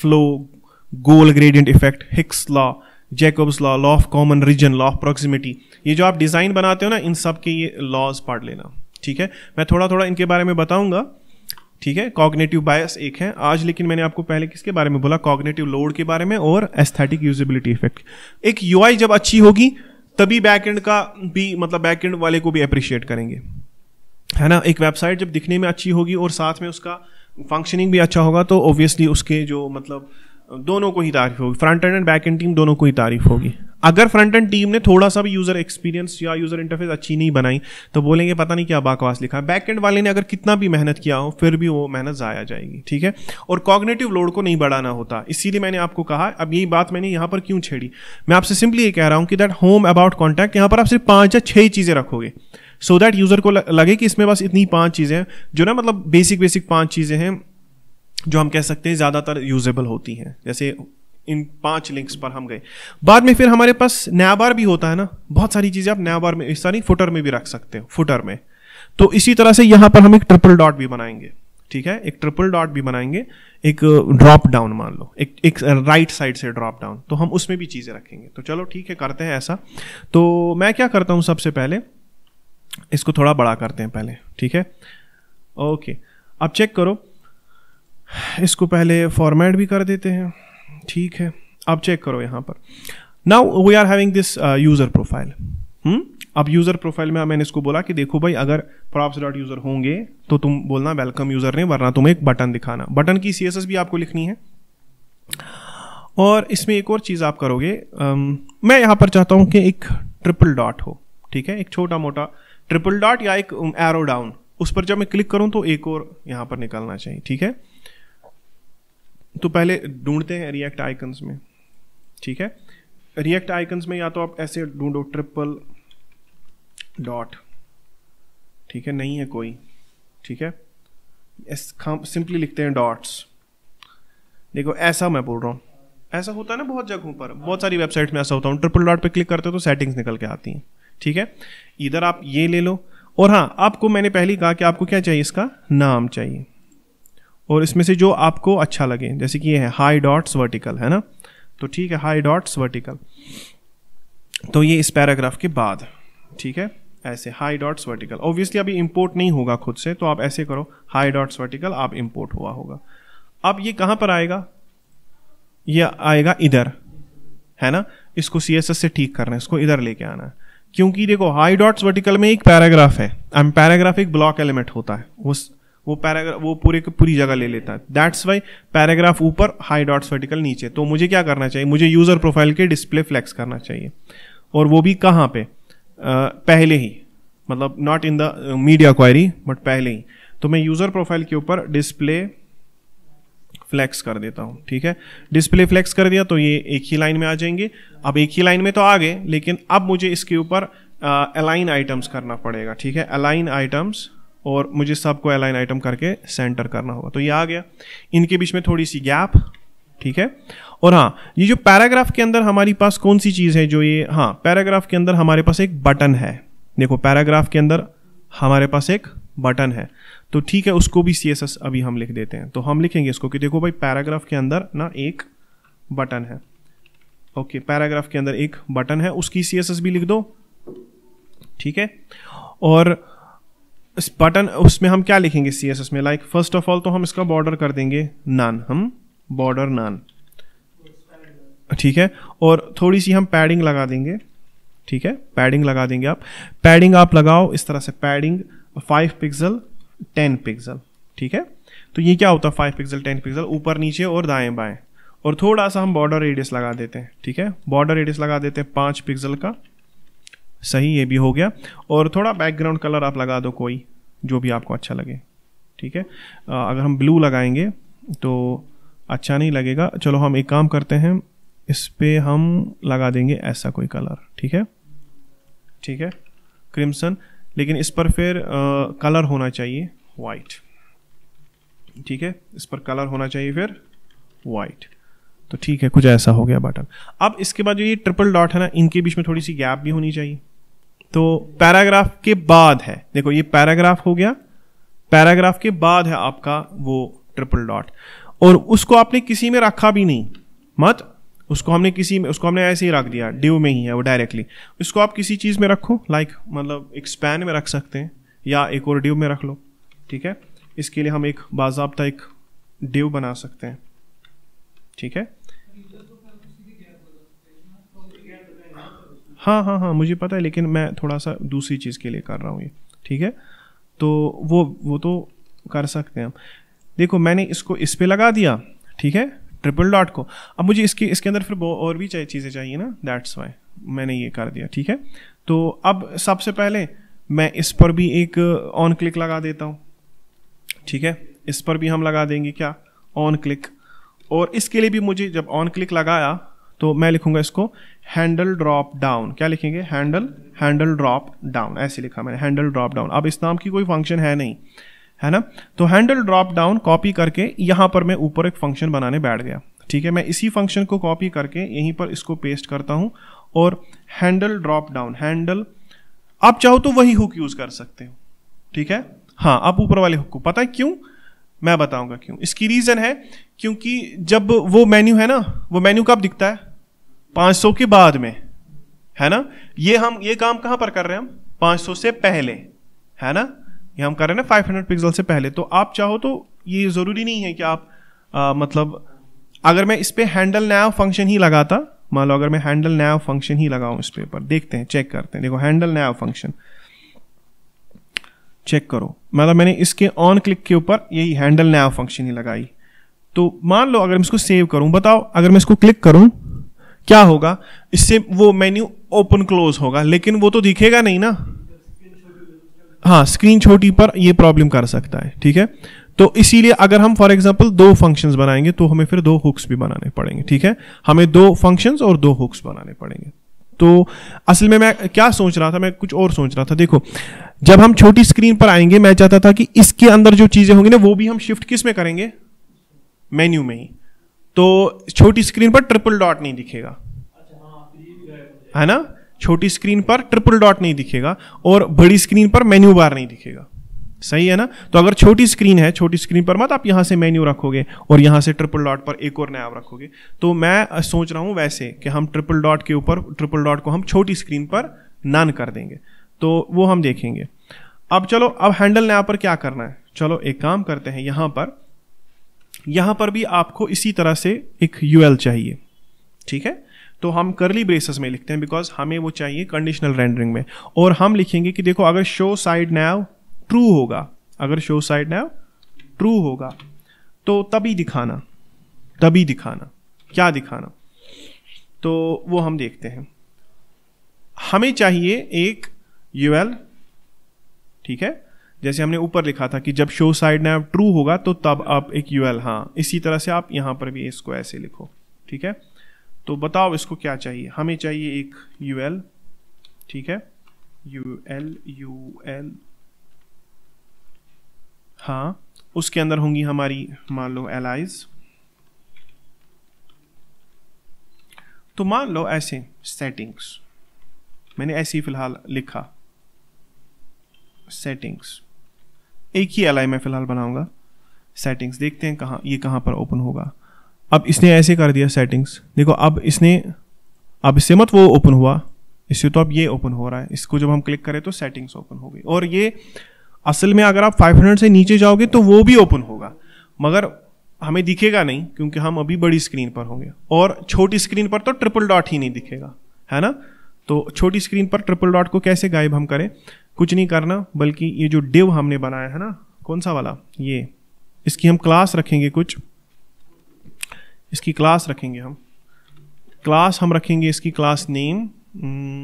flow, goal gradient effect, Hick's law, Jakob's law, law of common region, law of proximity, ये जो आप डिजाइन बनाते हो ना, इन सब के ये लॉज पढ़ लेना, ठीक है। मैं थोड़ा थोड़ा इनके बारे में बताऊंगा, ठीक है। कॉग्निटिव बायस एक है आज, लेकिन मैंने आपको पहले किसके बारे में बोला? कॉग्निटिव लोड के बारे में और एस्थेटिक यूजिबिलिटी इफेक्ट। एक यूआई जब अच्छी होगी तभी बैकएंड का भी, मतलब बैकएंड वाले को भी अप्रिशिएट करेंगे, है ना। एक वेबसाइट जब दिखने में अच्छी होगी और साथ में उसका फंक्शनिंग भी अच्छा होगा, तो ऑब्वियसली उसके जो मतलब दोनों को ही तारीफ होगी, front end back and team दोनों को ही तारीफ होगी। अगर फ्रंट एंड टीम ने थोड़ा सा भी यूजर एक्सपीरियंस या यूजर इंटरफेस अच्छी नहीं बनाई, तो बोलेंगे पता नहीं क्या बकवास लिखा है। बैक एंड वाले ने अगर कितना भी मेहनत किया हो, फिर भी वो मेहनत जाया जाएगी, ठीक है। और कॉग्निटिव लोड को नहीं बढ़ाना होता, इसीलिए मैंने आपको कहा। अब यही बात मैंने यहाँ पर क्यों छेड़ी? मैं आपसे सिंपली ये कह रहा हूँ कि दैट होम, अबाउट, कॉन्टैक्ट, यहाँ पर आप सिर्फ 5 या 6 चीजें रखोगे, सो दैट यूजर को लगे कि इसमें बस इतनी 5 चीजें हैं, जो ना मतलब बेसिक 5 चीजें हैं जो हम कह सकते हैं ज्यादातर यूजेबल होती हैं। जैसे इन 5 लिंक्स पर हम गए। बाद में फिर हमारे पास नया बार भी होता है ना, बहुत सारी चीजें आप नया बार में, सारी फुटर में भी रख सकते हो, फुटर में। तो इसी तरह से यहां पर हम एक ट्रिपल डॉट भी बनाएंगे, ठीक है, एक ट्रिपल डॉट भी बनाएंगे, एक ड्रॉप डाउन मान लो, एक राइट साइड से ड्रॉप डाउन, तो हम उसमें भी चीजें रखेंगे। तो चलो ठीक है, करते हैं ऐसा। तो मैं क्या करता हूं, सबसे पहले इसको थोड़ा बड़ा करते हैं पहले, ठीक है। ओके, अब चेक करो, इसको पहले फॉर्मेट भी कर देते हैं, ठीक है। अब चेक करो यहां पर, now we are having this user profile. अब यूजर प्रोफाइल में मैंने इसको बोला कि देखो भाई, अगर props.user होंगे तो तुम बोलना वेलकम यूजर ने, वरना तुम्हें एक बटन दिखाना। बटन की CSS भी आपको लिखनी है। और इसमें एक और चीज आप करोगे, मैं यहां पर चाहता हूं कि एक ट्रिपल डॉट हो, ठीक है, एक छोटा मोटा ट्रिपल डॉट या एक एरो डाउन, उस पर जब मैं क्लिक करूं तो एक और यहां पर निकलना चाहिए, ठीक है। तो पहले ढूंढते हैं रिएक्ट आइकन्स में, ठीक है। रिएक्ट आइकन्स में या तो आप ऐसे ढूंढो ट्रिपल डॉट, ठीक है, नहीं है कोई, ठीक है। सिंपली लिखते हैं डॉट्स। देखो ऐसा मैं बोल रहा हूँ, ऐसा होता है ना बहुत जगहों पर, बहुत सारी वेबसाइट्स में ऐसा होता है, ट्रिपल डॉट पे क्लिक करते हो तो सेटिंग्स निकल के आती हैं, ठीक है। इधर आप ये ले लो, और हाँ आपको मैंने पहले ही कहा कि आपको क्या चाहिए, इसका नाम चाहिए, और इसमें से जो आपको अच्छा लगे, जैसे कि ये है हाई डॉट्स वर्टिकल, है ना, तो ठीक है, हाई डॉट्स वर्टिकल, तो ये इस पैराग्राफ के बाद, ठीक है, ऐसे हाई डॉट्स वर्टिकल। ऑब्वियसली अभी इंपोर्ट नहीं होगा खुद से, तो आप ऐसे करो हाई डॉट्स वर्टिकल, आप इंपोर्ट हुआ होगा। अब ये कहां पर आएगा, ये आएगा इधर, है ना, इसको CSS से ठीक करना है, इसको इधर लेके आना है, क्योंकि देखो हाई डॉट्स वर्टिकल में एक पैराग्राफ है, पैराग्राफ एक ब्लॉक एलिमेंट होता है, वो पैराग्राफ वो पूरी जगह ले लेता है, दैट्स वाई पैराग्राफ ऊपर, हाई डॉट्स वर्टिकल नीचे। तो मुझे क्या करना चाहिए, मुझे यूजर प्रोफाइल के डिस्प्ले फ्लेक्स करना चाहिए, और वो भी कहाँ पे, पहले ही, मतलब not in the media query but पहले ही। तो मैं यूजर प्रोफाइल के ऊपर डिस्प्ले फ्लेक्स कर देता हूं, ठीक है। डिस्प्ले फ्लेक्स कर दिया तो ये एक ही लाइन में आ जाएंगे। अब एक ही लाइन में तो आ गए, लेकिन अब मुझे इसके ऊपर अलाइन आइटम्स करना पड़ेगा, ठीक है, अलाइन आइटम्स, और मुझे सबको अलाइन आइटम करके सेंटर करना होगा। तो ये आ गया, इनके बीच में थोड़ी सी गैप, ठीक है। और हाँ, ये जो पैराग्राफ के अंदर हमारे पास कौन सी चीज है, जो ये, हाँ, पैराग्राफ के अंदर हमारे पास एक बटन है। देखो पैराग्राफ के अंदर हमारे पास एक बटन है, तो ठीक है, उसको भी CSS अभी हम लिख देते हैं। तो हम लिखेंगे इसको कि देखो भाई पैराग्राफ के अंदर ना एक बटन है, ओके, पैराग्राफ के अंदर एक बटन है, उसकी CSS भी लिख दो, ठीक है। और इस बटन, उसमें हम क्या लिखेंगे CSS में, लाइक फर्स्ट ऑफ ऑल तो हम इसका बॉर्डर कर देंगे नन, हम बॉर्डर नन, ठीक है। और थोड़ी सी हम पैडिंग लगा देंगे, ठीक है, पैडिंग लगा देंगे। आप पैडिंग आप लगाओ इस तरह से, पैडिंग 5 पिक्सल 10 पिक्सल, ठीक है। तो ये क्या होता है, 5 पिक्सल 10 पिक्सल, ऊपर नीचे और दाएं बाएं। और थोड़ा सा हम बॉर्डर रेडियस लगा देते हैं, ठीक है, बॉर्डर रेडियस लगा देते हैं 5 पिक्सल का, सही, ये भी हो गया। और थोड़ा बैकग्राउंड कलर आप लगा दो कोई, जो भी आपको अच्छा लगे, ठीक है। अगर हम ब्लू लगाएंगे तो अच्छा नहीं लगेगा, चलो हम एक काम करते हैं, इस पे हम लगा देंगे ऐसा कोई कलर, ठीक है, ठीक है, क्रिम्सन, लेकिन इस पर फिर कलर होना चाहिए वाइट, ठीक है, इस पर कलर होना चाहिए फिर वाइट। तो ठीक है, कुछ ऐसा हो गया बटन। अब इसके बाद जो ये ट्रिपल डॉट है ना, इनके बीच में थोड़ी सी गैप भी होनी चाहिए। तो पैराग्राफ के बाद है, देखो ये पैराग्राफ हो गया, पैराग्राफ के बाद है आपका वो ट्रिपल डॉट, और उसको आपने किसी में रखा भी नहीं, मत उसको हमने किसी में, उसको हमने ऐसे ही रख दिया, डिव में ही है वो डायरेक्टली। इसको आप किसी चीज में रखो, लाइक मतलब एक स्पैन में रख सकते हैं, या एक और डिव में रख लो, ठीक है। इसके लिए हम एक बाज़ाब्ता एक डिव बना सकते हैं, ठीक है। हाँ हाँ हाँ, मुझे पता है, लेकिन मैं थोड़ा सा दूसरी चीज़ के लिए कर रहा हूँ ये, ठीक है। तो वो तो कर सकते हैं हम। देखो मैंने इसको इस पे लगा दिया, ठीक है, ट्रिपल डॉट को। अब मुझे इसके अंदर फिर और भी चीज़ें चाहिए ना, दैट्स वाई मैंने ये कर दिया, ठीक है। तो अब सबसे पहले मैं इस पर भी एक ऑन क्लिक लगा देता हूँ, ठीक है, इस पर भी हम लगा देंगे क्या, ऑन क्लिक। और इसके लिए भी मुझे जब ऑन क्लिक लगाया तो मैं लिखूंगा इसको हैंडल ड्रॉप डाउन, क्या लिखेंगे, हैंडल ड्रॉप डाउन, ऐसे लिखा मैंने, हैंडल ड्रॉप डाउन। अब इस नाम की कोई फंक्शन है नहीं, है ना। तो हैंडल ड्रॉप डाउन कॉपी करके यहां पर मैं ऊपर एक फंक्शन बनाने बैठ गया, ठीक है। मैं इसी फंक्शन को कॉपी करके यहीं पर इसको पेस्ट करता हूं, और हैंडल ड्रॉप डाउन, हैंडल, आप चाहो तो वही हुक यूज कर सकते हो, ठीक है। हाँ, आप ऊपर वाले हुक को, पता है क्यों, मैं बताऊंगा क्यों। इसकी रीजन है क्योंकि जब वो मेन्यू है ना, वो मेन्यू कब दिखता है, 500 के बाद में, है ना। ये काम कहां पर कर रहे हैं हम, 500 से पहले, है ना, ये हम कर रहे हैं ना 500 पिक्सल से पहले। तो आप चाहो तो ये जरूरी नहीं है कि आप मतलब अगर मैं इस पे हैंडल नैव फंक्शन ही लगाता, मान लो अगर मैं हैंडल नैव फंक्शन ही लगाऊं इस पे पर, देखते हैं, चेक करते हैं। देखो हैंडल नैव फंक्शन चेक करो, मतलब मैंने इसके ऑन क्लिक के ऊपर यही हैंडल नैव फंक्शन ही लगाई। तो मान लो अगर मैं इसको सेव करूं, बताओ अगर मैं इसको क्लिक करूं क्या होगा, इससे वो मेन्यू ओपन क्लोज होगा, लेकिन वो तो दिखेगा नहीं ना। हाँ, स्क्रीन छोटी पर ये प्रॉब्लम कर सकता है, ठीक है। तो इसीलिए अगर हम फॉर एग्जांपल 2 फंक्शंस बनाएंगे तो हमें फिर 2 हुक्स भी बनाने पड़ेंगे, ठीक है। हमें 2 फंक्शंस और 2 हुक्स बनाने पड़ेंगे। तो असल में मैं क्या सोच रहा था, मैं कुछ और सोच रहा था। देखो, जब हम छोटी स्क्रीन पर आएंगे, मैं चाहता था कि इसके अंदर जो चीजें होंगी ना, वो भी हम शिफ्ट किस में करेंगे, मेन्यू में ही। तो छोटी स्क्रीन पर ट्रिपल डॉट नहीं दिखेगा, है ना। छोटी स्क्रीन पर ट्रिपल डॉट नहीं दिखेगा और बड़ी स्क्रीन पर मेन्यू बार नहीं दिखेगा, सही है ना। तो अगर छोटी स्क्रीन है, छोटी स्क्रीन पर मत आप यहां से मेन्यू रखोगे और यहां से ट्रिपल डॉट पर एक और नया रखोगे। तो मैं सोच रहा हूं वैसे कि हम ट्रिपल डॉट के ऊपर ट्रिपल डॉट को हम छोटी स्क्रीन पर नन कर देंगे, तो वो हम देखेंगे। अब चलो, अब हैंडल नया पर क्या करना है, चलो एक काम करते हैं। यहां पर भी आपको इसी तरह से एक यूएल चाहिए, ठीक है। तो हम करली ब्रेसेस में लिखते हैं बिकॉज हमें वो चाहिए कंडीशनल रेंडरिंग में। और हम लिखेंगे कि देखो, अगर शो साइड नैव ट्रू होगा, अगर शो साइड नैव ट्रू होगा तो तभी दिखाना क्या दिखाना, तो वो हम देखते हैं। हमें चाहिए एक यूएल, ठीक है। जैसे हमने ऊपर लिखा था कि जब शो साइड नैव ट्रू होगा तो तब आप एक यूएल, हाँ, इसी तरह से आप यहां पर भी इसको ऐसे लिखो, ठीक है। तो बताओ इसको क्या चाहिए, हमें चाहिए एक यूएल, ठीक है। यूएल, हाँ, उसके अंदर होंगी हमारी मान लो एलाइज। तो मान लो ऐसे सेटिंग्स, मैंने ऐसे ही फिलहाल लिखा सेटिंग्स, एक ही एलाई मैं फिलहाल बनाऊंगा सेटिंग्स। देखते हैं कहाँ ये कहाँ पर ओपन होगा। अब इसने ऐसे कर दिया सेटिंग्स, देखो अब इससे मत वो ओपन हुआ, इससे तो अब ये ओपन हो रहा है। इसको जब हम क्लिक करें तो सेटिंग्स ओपन हो गई। और ये असल में अगर आप 500 से नीचे जाओगे तो वो भी ओपन होगा, मगर हमें दिखेगा नहीं क्योंकि हम अभी बड़ी स्क्रीन पर होंगे। और छोटी स्क्रीन पर तो ट्रिपल डॉट ही नहीं दिखेगा, है ना। तो छोटी स्क्रीन पर ट्रिपल डॉट को कैसे गायब हम करें, कुछ नहीं करना, बल्कि ये जो डिव हमने बनाया है ना, कौन सा वाला, ये, इसकी हम क्लास रखेंगे, इसकी क्लास रखेंगे हम रखेंगे इसकी क्लास नेम,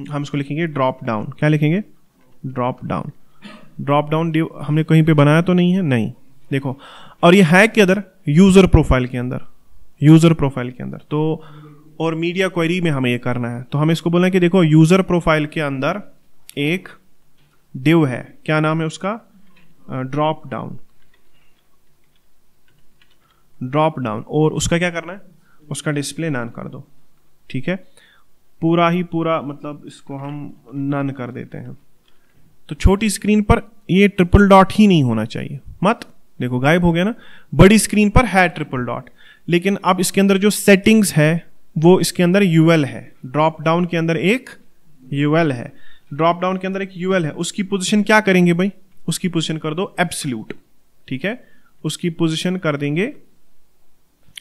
हम इसको लिखेंगे ड्रॉप डाउन। क्या लिखेंगे, ड्रॉप डाउन डिव हमने कहीं पे बनाया तो नहीं है, नहीं, देखो। और ये है कि अदर यूजर प्रोफाइल के अंदर, तो और मीडिया क्वेरी में हमें ये करना है। तो हमें इसको बोलना है कि देखो, यूजर प्रोफाइल के अंदर एक डिव है, क्या नाम है उसका, ड्रॉप डाउन, और उसका क्या करना है, उसका डिस्प्ले नन कर दो, ठीक है। पूरा मतलब इसको हम नन कर देते हैं। तो छोटी स्क्रीन पर ये ट्रिपल डॉट ही नहीं होना चाहिए, मत देखो गायब हो गया ना। बड़ी स्क्रीन पर है ट्रिपल डॉट, लेकिन अब इसके अंदर जो सेटिंग्स है वो इसके अंदर यूएल है। ड्रॉप डाउन के अंदर एक यूएल है, उसकी पोजीशन क्या करेंगे भाई, उसकी पोजीशन कर दो एब्सोल्यूट, ठीक है। उसकी पोजीशन कर देंगे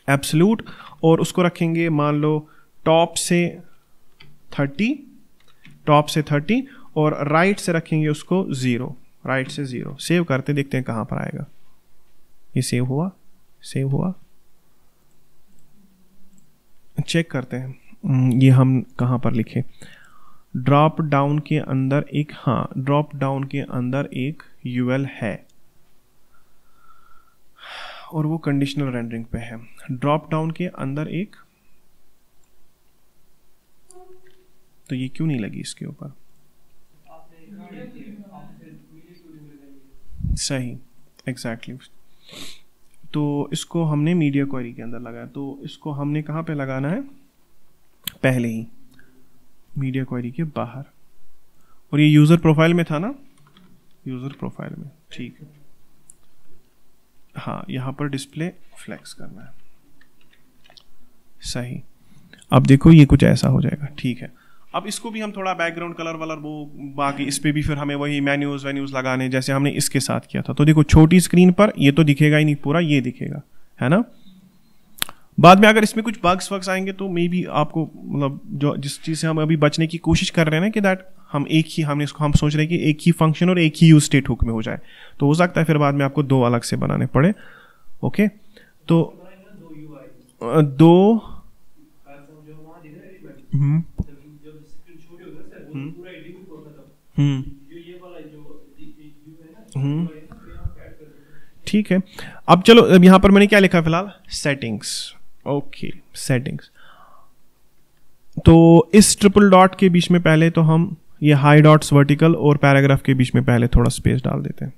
एब्सोल्यूट और उसको रखेंगे मान लो टॉप से 30 और राइट से रखेंगे उसको 0, राइट से 0। सेव करते देखते हैं कहां पर आएगा। ये सेव हुआ, चेक करते हैं ये हम कहां पर लिखे। ड्रॉप डाउन के अंदर एक, हाँ, ड्रॉप डाउन के अंदर एक यूएल है और वो कंडीशनल रेंडरिंग पे है। ड्रॉप डाउन के अंदर एक, तो ये क्यों नहीं लगी इसके ऊपर, सही, एग्जैक्टली। तो इसको हमने मीडिया क्वेरी के अंदर लगाया, तो इसको हमने कहाँ पे लगाना है, पहले ही मीडिया क्वेरी के बाहर। और ये यूजर प्रोफाइल में था ना, यूजर प्रोफाइल में, ठीक है, हाँ, यहां पर डिस्प्ले फ्लेक्स करना है, सही। अब देखो ये कुछ ऐसा हो जाएगा, ठीक है। अब इसको भी हम थोड़ा बैकग्राउंड कलर वलर वो, बाकी इस पे भी फिर हमें वही मेन्यूज लगाने जैसे हमने इसके साथ किया था। तो देखो छोटी स्क्रीन पर ये तो दिखेगा ही नहीं, पूरा ये दिखेगा, है ना। बाद में अगर इसमें कुछ बग्स वग्स आएंगे तो मे बी आपको, मतलब जो जिस चीज से हम अभी बचने की कोशिश कर रहे हैं ना, कि दैट हम हम सोच रहे हैं कि एक ही फंक्शन और एक ही यूज स्टेट हुक में हो जाए, तो हो सकता है फिर बाद में आपको 2 अलग से बनाने पड़े। ओके, तो 2 जो ये वाला जो ठीक है। अब चलो, अब यहां पर मैंने क्या लिखा फिलहाल, सेटिंग्स। Okay, settings. तो इस ट्रिपल डॉट के बीच में पहले तो हम ये हाई डॉट्स वर्टिकल और पैराग्राफ के बीच में पहले थोड़ा स्पेस डाल देते हैं।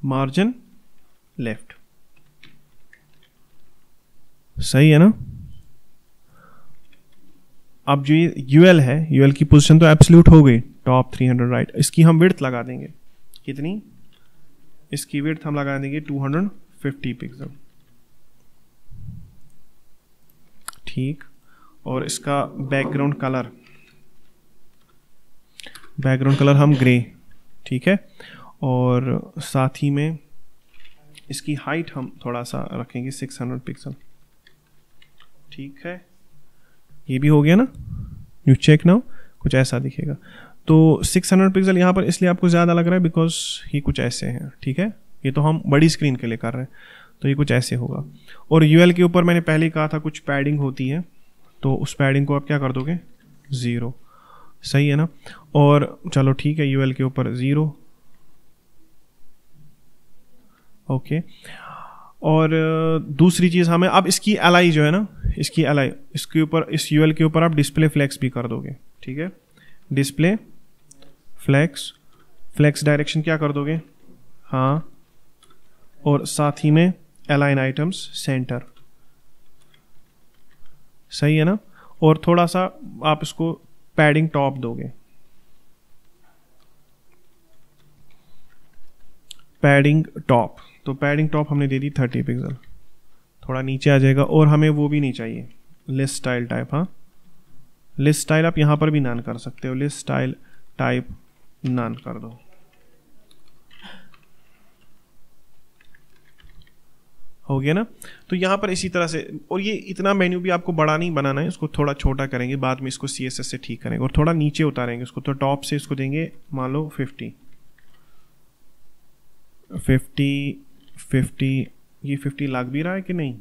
मार्जिन लेफ्ट, सही है ना। अब जो ये यूएल है, यूएल की पोजीशन तो एब्सोल्यूट हो गई, टॉप 300 राइट। इसकी हम विड्थ लगा देंगे, कितनी, इसकी विड्थ हम लगा देंगे 250 पिक्सल, ठीक। और इसका बैकग्राउंड कलर हम ग्रे, ठीक है। और साथ ही में इसकी हाइट हम थोड़ा सा रखेंगे 600 पिक्सल, ठीक है। ये भी हो गया ना, यू चेक नाउ, कुछ ऐसा दिखेगा। तो 600 पिक्सल यहाँ पर इसलिए आपको ज़्यादा लग रहा है बिकॉज ये कुछ ऐसे हैं, ठीक है। ये तो हम बड़ी स्क्रीन के लिए कर रहे हैं, तो ये कुछ ऐसे होगा। और यूएल के ऊपर मैंने पहले ही कहा था कुछ पैडिंग होती है, तो उस पैडिंग को आप क्या कर दोगे, 0, सही है ना। और चलो ठीक है, यूएल के ऊपर 0, ओके। और दूसरी चीज़ हमें अब इसकी एलाई जो है ना, इसकी एलाई, इसके ऊपर, इस यूएल के ऊपर आप डिस्प्ले फ्लेक्स भी कर दोगे, ठीक है। डिस्प्ले फ्लेक्स डायरेक्शन क्या कर दोगे, हाँ। और साथ ही में अलाइन आइटम्स सेंटर, सही है ना। और थोड़ा सा आप इसको पैडिंग टॉप दोगे, पैडिंग टॉप। तो पैडिंग टॉप हमने दे दी 30 पिक्सल, थोड़ा नीचे आ जाएगा। और हमें वो भी नहीं चाहिए लिस्ट स्टाइल टाइप, हाँ। लिस्ट स्टाइल आप यहां पर भी नॉन कर सकते हो, लिस्ट स्टाइल टाइप नॉन कर दो, हो गया ना। तो यहां पर इसी तरह से, और ये इतना मेन्यू भी आपको बड़ा नहीं बनाना है, इसको थोड़ा छोटा करेंगे, बाद में इसको CSS से ठीक करेंगे और थोड़ा नीचे उतारेंगे इसको। तो टॉप से इसको देंगे मान लो 50, ये 50 लग भी रहा है कि नहीं,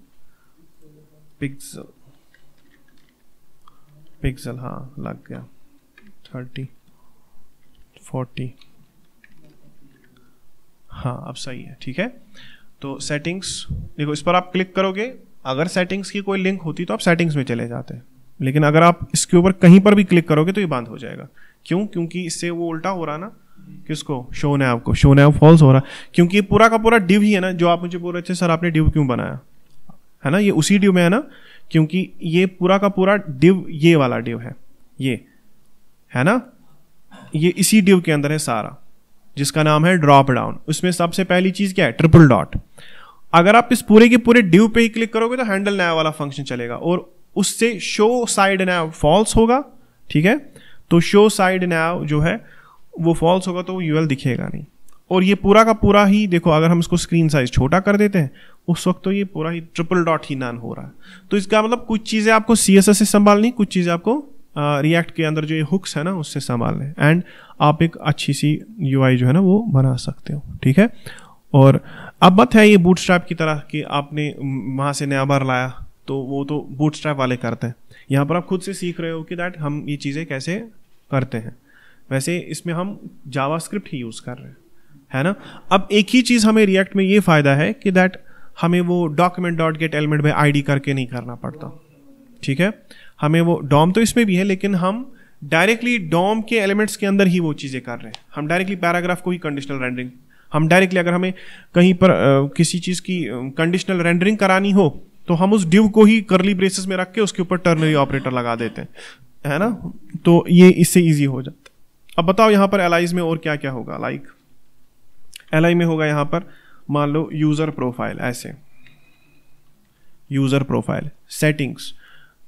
पिक्सल हाँ लग गया, 30 40, हाँ अब सही है, ठीक है। तो सेटिंग्स देखो, इस पर आप क्लिक करोगे, अगर सेटिंग्स की कोई लिंक होती तो आप सेटिंग्स में चले जाते हैं, लेकिन अगर आप इसके ऊपर कहीं पर भी क्लिक करोगे तो ये बंद हो जाएगा। क्यों? क्योंकि इससे वो उल्टा हो रहा ना, किसको, शो नैव को, शो नैव फॉल्स हो रहा, क्योंकि पूरा का पूरा डिव ही है ना। जो आप मुझे बोल रहे थे सर आपने डिव क्यों बनाया है ना, ये उसी डिव में है ना, क्योंकि ये पूरा का पूरा डिव, ये वाला डिव है, ये है ना, ये इसी डिव के अंदर है सारा, जिसका नाम है ड्रॉप डाउन। उसमें सबसे पहली चीज क्या है, ट्रिपल डॉट। अगर आप इस पूरे के पूरे डिव पे ही क्लिक करोगे तो हैंडल नैव वाला फंक्शन चलेगा, और उससे शो साइड नैव फॉल्स होगा, ठीक है। तो शो साइड नैव जो है वो फॉल्स होगा, तो वो यूएल दिखेगा नहीं। और ये पूरा का पूरा ही देखो, अगर हम इसको स्क्रीन साइज छोटा कर देते हैं उस वक्त तो ये पूरा ही ट्रिपल डॉट ही नॉन हो रहा है। तो इसका मतलब कुछ चीजें आपको CSS से संभालनी, कुछ चीजें आपको रिएक्ट के अंदर जो ये हुक्स है ना उससे संभालने, एंड आप एक अच्छी सी UI जो है ना वो बना सकते हो, ठीक है। और अब मत है ये बूटस्ट्रैप की तरह कि आपने वहां से नया बार लाया, तो वो तो बूटस्ट्रैप वाले करते हैं। यहाँ पर आप खुद से सीख रहे हो कि दैट हम ये चीजें कैसे करते हैं। वैसे इसमें हम जावास्क्रिप्ट ही यूज कर रहे हैं, है ना। अब एक ही चीज हमें रिएक्ट में ये फायदा है कि दैट हमें वो डॉक्यूमेंट डॉट गेट एलिमेंट में ID करके नहीं करना पड़ता, ठीक है। हमें वो डॉम तो इसमें भी है, लेकिन हम डायरेक्टली डॉम के एलिमेंट्स के अंदर ही वो चीजें कर रहे हैं। हम डायरेक्टली पैराग्राफ को ही कंडीशनल रेंडरिंग, हम डायरेक्टली अगर हमें कहीं पर किसी चीज की कंडीशनल रेंडरिंग करानी हो तो हम उस डिव को ही करली ब्रेसेस में रख के उसके ऊपर टर्नरी ऑपरेटर लगा देते हैं, है ना। तो ये इससे ईजी हो जाता है। अब बताओ यहाँ पर एलाइज में और क्या क्या होगा। लाइक एलाई में होगा यहाँ पर मान लो यूजर प्रोफाइल, ऐसे यूजर प्रोफाइल, सेटिंग्स।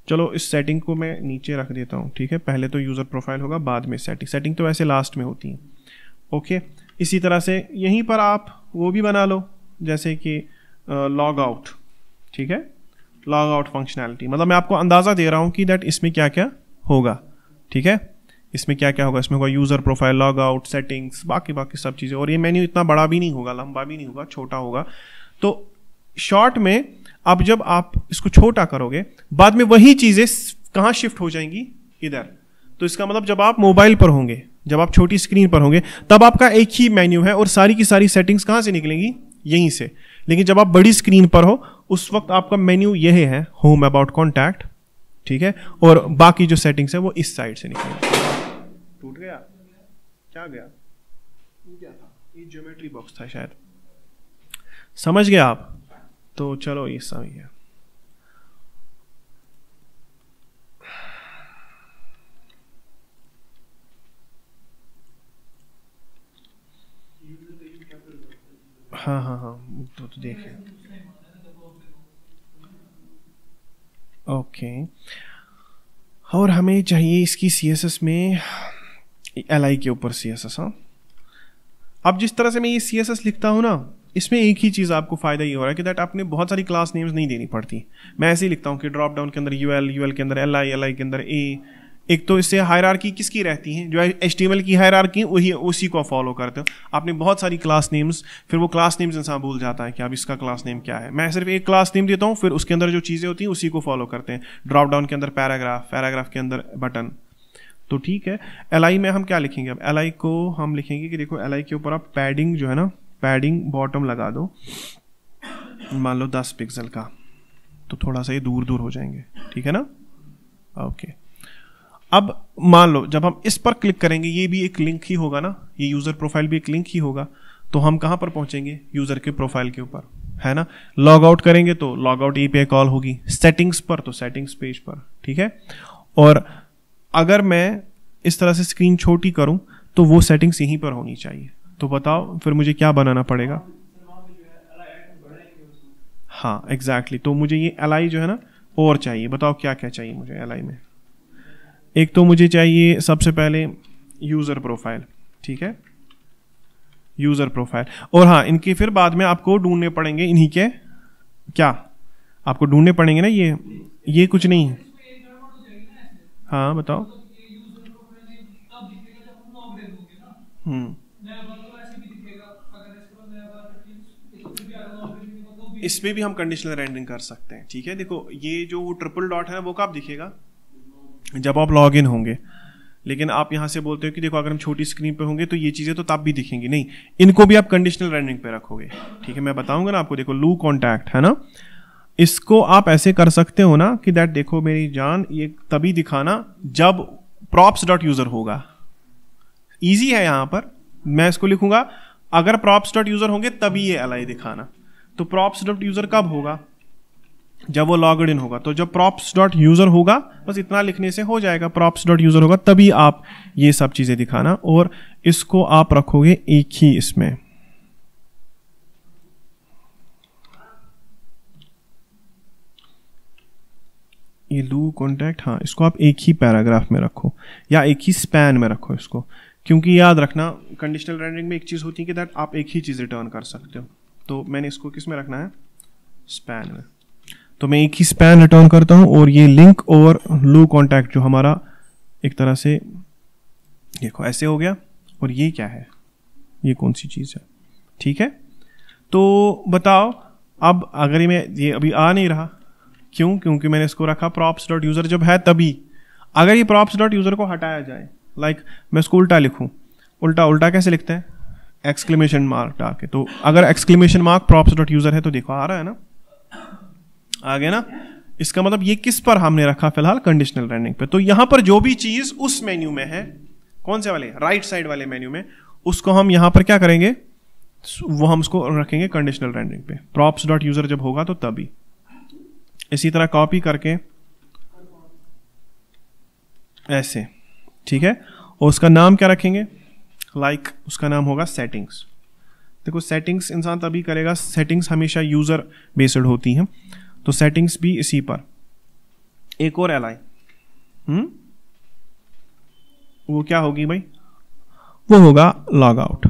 चलो इस सेटिंग को मैं नीचे रख देता हूँ, ठीक है। पहले तो यूजर प्रोफाइल होगा, बाद में सेटिंग तो वैसे लास्ट में होती है, ओके। इसी तरह से यहीं पर आप वो भी बना लो, जैसे कि लॉग आउट, ठीक है। लॉग आउट फंक्शनैलिटी, मतलब मैं आपको अंदाजा दे रहा हूँ कि दैट इसमें क्या क्या होगा, ठीक है। इसमें क्या क्या होगा, इसमें होगा user profile, log out, settings, बाकी सब चीजें। और ये मेन्यू इतना बड़ा भी नहीं होगा, लंबा भी नहीं होगा, छोटा होगा। तो शॉर्ट में अब जब आप इसको छोटा करोगे, बाद में वही चीजें कहाँ शिफ्ट हो जाएंगी, इधर। तो इसका मतलब जब आप मोबाइल पर होंगे, जब आप छोटी स्क्रीन पर होंगे, तब आपका एक ही मेन्यू है और सारी की सारी सेटिंग्स कहाँ से निकलेंगी, यहीं से। लेकिन जब आप बड़ी स्क्रीन पर हो, उस वक्त आपका मेन्यू यह है, होम, अबाउट, कॉन्टैक्ट, ठीक है, और बाकी जो सेटिंग्स है वो इस साइड से निकलेंगी। टूट गया, क्या गया, क्या था, ये ज्योमेट्री बॉक्स था शायद, समझ गया आप। तो चलो ये समझ गया। हाँ हाँ हाँ, तो देखिए, ओके। और हमें चाहिए इसकी CSS में LI के ऊपर CSS। हाँ, अब जिस तरह से मैं ये CSS लिखता हूँ ना, इसमें एक ही चीज़ आपको फायदा ये हो रहा है कि दैट आपने बहुत सारी क्लास नेम्स नहीं देनी पड़ती। मैं ऐसे ही लिखता हूँ कि ड्रॉप डाउन के अंदर UL, UL के अंदर LI, LI के अंदर A। एक तो इससे हायरार्की किसकी रहती है, जो HTML की हायरार्की वही उसी को फॉलो करते हो। आपने बहुत सारी क्लास नेम्स, फिर वो क्लास नेम्स इंसान भूल जाता है कि अब इसका क्लास नेम क्या है। मैं सिर्फ एक क्लास नेम देता हूँ, फिर उसके अंदर जो चीज़ें होती हैं उसी को फॉलो करते हैं। ड्रॉप डाउन के अंदर पैराग्राफ, पैराग्राफ के अंदर बटन। तो ठीक है, LI में हम क्या लिखेंगे, अब LI को हम लिखेंगे कि देखो LI के ऊपर आप पैडिंग जो है ना, पैडिंग बॉटम लगा दो, मान लो 10 पिक्सल का, तो थोड़ा सा ये दूर दूर हो जाएंगे, ठीक है ना, ओके। अब मान लो जब हम इस पर क्लिक करेंगे, ये भी एक लिंक ही होगा ना, ये यूजर प्रोफाइल भी एक लिंक ही होगा, तो हम कहां पर पहुंचेंगे, यूजर के प्रोफाइल के ऊपर, है ना। लॉग आउट करेंगे तो लॉग आउट API कॉल होगी, सेटिंग्स पर तो सेटिंग्स पेज पर, ठीक है। और अगर मैं इस तरह से स्क्रीन छोटी करूं तो वो सेटिंग्स यहीं पर होनी चाहिए। तो बताओ फिर मुझे क्या बनाना पड़ेगा। हाँ एग्जैक्टली, तो मुझे ये LI जो है ना और चाहिए। बताओ क्या क्या चाहिए मुझे LI में। एक तो मुझे चाहिए सबसे पहले यूजर प्रोफाइल, ठीक है, यूजर प्रोफाइल। और हाँ, इनके फिर बाद में आपको ढूंढने पड़ेंगे, इन्हीं के क्या आपको ढूंढने पड़ेंगे ना, ये कुछ नहीं। हाँ बताओ। इसमें भी हम कंडीशनल रेंडरिंग कर सकते हैं, ठीक है। देखो ये जो ट्रिपल डॉट है वो कब दिखेगा, जब आप लॉग इन होंगे। लेकिन आप यहां से बोलते हो कि देखो अगर हम छोटी स्क्रीन पे होंगे तो ये चीजें तो तब भी दिखेंगी, नहीं, इनको भी आप कंडीशनल रेंडरिंग पे रखोगे, ठीक है। मैं बताऊंगा ना आपको, देखो लू कॉन्टैक्ट है ना, इसको आप ऐसे कर सकते हो ना कि दैट देखो मेरी जान, ये तभी दिखाना जब प्रॉप्स डॉट यूजर होगा। इजी है, यहां पर मैं इसको लिखूंगा, अगर प्रॉप्स डॉट यूजर होंगे तभी ये LI दिखाना। तो प्रॉप्स डॉट यूजर कब होगा, जब वो लॉग्ड इन होगा। तो जब प्रॉप्स डॉट यूजर होगा, बस इतना लिखने से हो जाएगा, प्रॉप्स डॉट यूजर होगा तभी आप ये सब चीजें दिखाना। और इसको आप रखोगे एक ही इसमें, ये लू कॉन्टैक्ट, हाँ इसको आप एक ही पैराग्राफ में रखो या एक ही स्पैन में रखो इसको, क्योंकि याद रखना कंडीशनल रेंडरिंग में एक चीज होती है कि दैट आप एक ही चीज रिटर्न कर सकते हो। तो मैंने इसको किस में रखना है, स्पैन में। तो मैं एक ही स्पैन रिटर्न करता हूं, और ये लिंक और लू कॉन्टैक्ट जो हमारा एक तरह से देखो ऐसे हो गया। और ये क्या है, ये कौन सी चीज है, ठीक है। तो बताओ अब अगर ये अभी आ नहीं रहा, क्यों, क्योंकि मैंने इसको रखा प्रॉप्स डॉट यूजर जब है तभी। अगर ये प्रॉप्स डॉट यूजर को हटाया जाए, लाइक मैं इसको उल्टा लिखूं, उल्टा कैसे लिखते हैं, एक्सक्लेमेशन मार्क डाल के। तो अगर exclamation mark props dot user है तो देखो आ रहा है ना, आ गया ना। इसका मतलब ये किस पर हमने रखा फिलहाल, कंडीशनल रेंडरिंग पे। तो यहां पर जो भी चीज उस मेन्यू में है, कौन से वाले, राइट साइड वाले मेन्यू में, उसको हम यहां पर क्या करेंगे, वो हम उसको रखेंगे कंडीशनल रेंडरिंग पे। प्रॉप्स डॉट यूजर जब होगा तो तभी। इसी तरह कॉपी करके ऐसे, ठीक है। और उसका नाम क्या रखेंगे, लाइक उसका नाम होगा सेटिंग्स। देखो सेटिंग्स इंसान तभी करेगा, सेटिंग्स हमेशा यूजर बेस्ड होती हैं, तो सेटिंग्स भी इसी पर। एक और LI, वो क्या होगी भाई, वो होगा लॉग आउट।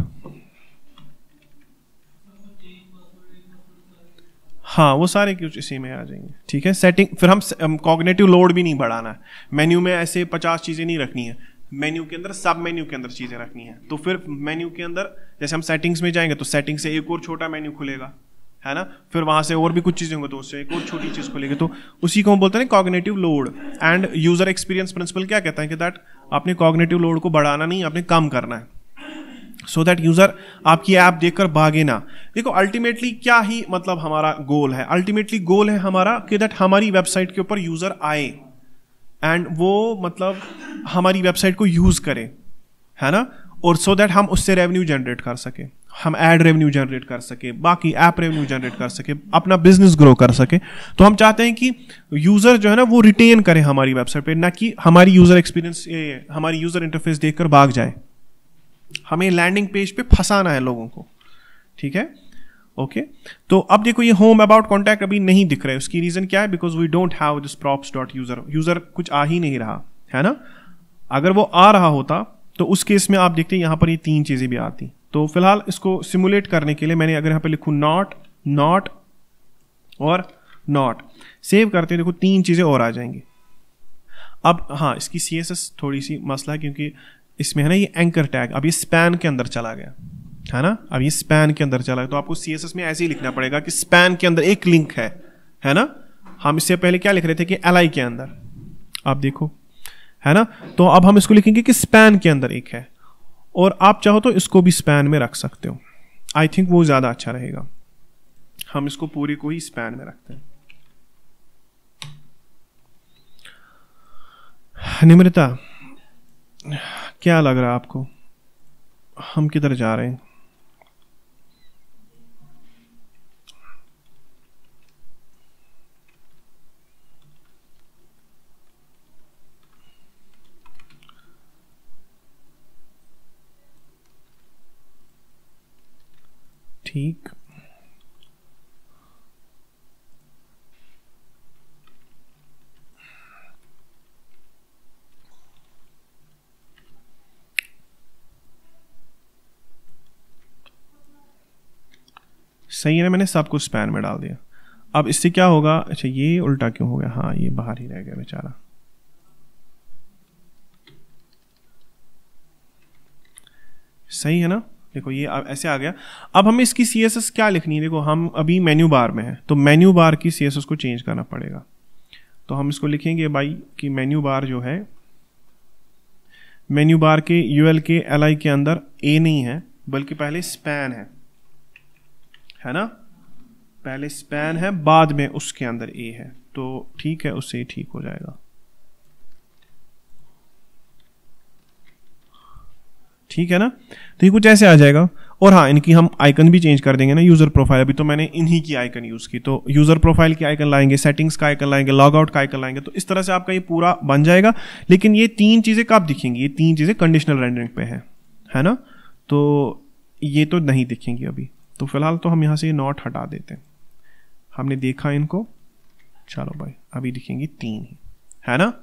हाँ वो सारे कुछ इसी में आ जाएंगे, ठीक है। सेटिंग फिर हम कॉग्निटिव लोड भी नहीं बढ़ाना है, मेन्यू में ऐसे 50 चीजें नहीं रखनी है, मेन्यू के अंदर सब मेन्यू के अंदर चीजें रखनी है। तो फिर मेन्यू के अंदर जैसे हम सेटिंग्स में जाएंगे तो सेटिंग से एक और छोटा मेन्यू खुलेगा, है ना, फिर वहां से और भी कुछ चीजें होंगी तो उससे एक और छोटी चीज खोलेंगे, तो उसी को हम बोलते हैं cognitive load. And user experience principle क्या कहता है कि दैट आपने कॉग्निटिव लोड को बढ़ाना नहीं, आपने कम करना है, सो दैट यूजर आपकी ऐप देखकर भागे ना। देखो अल्टीमेटली क्या ही मतलब हमारा गोल है, अल्टीमेटली गोल है हमारा कि दैट हमारी वेबसाइट के ऊपर यूजर आए एंड वो मतलब हमारी वेबसाइट को यूज करे, है ना, और सो दैट हम उससे रेवेन्यू जनरेट कर सके, हम एड रेवेन्यू जनरेट कर सके, बाकी ऐप रेवेन्यू जनरेट कर सके, अपना बिजनेस ग्रो कर सके। तो हम चाहते हैं कि यूजर जो है ना वो रिटेन करे हमारी वेबसाइट पे, ना कि हमारी यूजर एक्सपीरियंस हमारी यूजर इंटरफेस देखकर भाग जाए। हमें लैंडिंग पेज पे फंसाना है लोगों को, ठीक है, ओके। तो अब देखो ये होम अबाउट कॉन्टैक्ट अभी नहीं दिख रहा है, उसकी रीजन क्या है, because we don't have this props dot user, user कुछ आ ही नहीं रहा है ना। अगर वो आ रहा होता तो उस केस में आप देखते हैं यहां पर ये तीन चीजें भी आती। तो फिलहाल इसको सिमुलेट करने के लिए मैंने अगर यहां पे लिखूं नॉट, नॉट और नॉट, सेव करते हैं, देखो तीन चीजें और आ जाएंगी। अब हाँ, इसकी CSS थोड़ी सी मसला है क्योंकि इसमें है ना ये एंकर टैग, अब ये स्पैन के अंदर चला गया है ना, अब ये स्पैन के अंदर चला गया, तो आपको CSS में ऐसे ही लिखना पड़ेगा कि स्पैन के अंदर एक लिंक है ना। हम इससे पहले क्या लिख रहे थे कि LI के अंदर, आप देखो है ना, तो अब हम इसको लिखेंगे कि स्पैन के अंदर एक है, और आप चाहो तो इसको भी स्पैन में रख सकते हो, आई थिंक वो ज्यादा अच्छा रहेगा। हम इसको पूरे को ही स्पैन में रखते हैं। निम्रता, क्या लग रहा है आपको, हम किधर जा रहे हैं? ठीक, सही है ना, मैंने सबको स्पैन में डाल दिया। अब इससे क्या होगा, अच्छा ये उल्टा क्यों हो गया, हाँ ये बाहर ही रह गया बेचारा, सही है ना। देखो ये ऐसे आ गया। अब हमें इसकी CSS क्या लिखनी है, देखो हम अभी मेन्यू बार में है, तो मेन्यू बार की CSS को चेंज करना पड़ेगा। तो हम इसको लिखेंगे भाई कि मेन्यू बार जो है, मेन्यू बार के UL के LI के अंदर A नहीं है बल्कि पहले स्पैन है ना, पहले स्पैन है बाद में उसके अंदर A है, तो ठीक है, उससे ठीक हो जाएगा, ठीक है ना। तो ये कुछ ऐसे आ जाएगा। और हाँ, इनकी हम आइकन भी चेंज कर देंगे ना, यूजर प्रोफाइल, अभी तो मैंने इन्हीं की आइकन यूज की, तो यूजर प्रोफाइल की आइकन लाएंगे, सेटिंग्स का आइकन लाएंगे, लॉग आउट का आइकन लाएंगे, तो इस तरह से आपका ये पूरा बन जाएगा। लेकिन ये तीन चीजें कब दिखेंगी, ये तीन चीजें कंडीशनल रेंडरिंग पे है ना, तो ये तो नहीं दिखेंगी अभी। तो फिलहाल तो हम यहाँ से ये नॉट हटा देते हैं, हमने देखा इनको, चलो भाई अभी दिखेंगी तीन ही, है ना,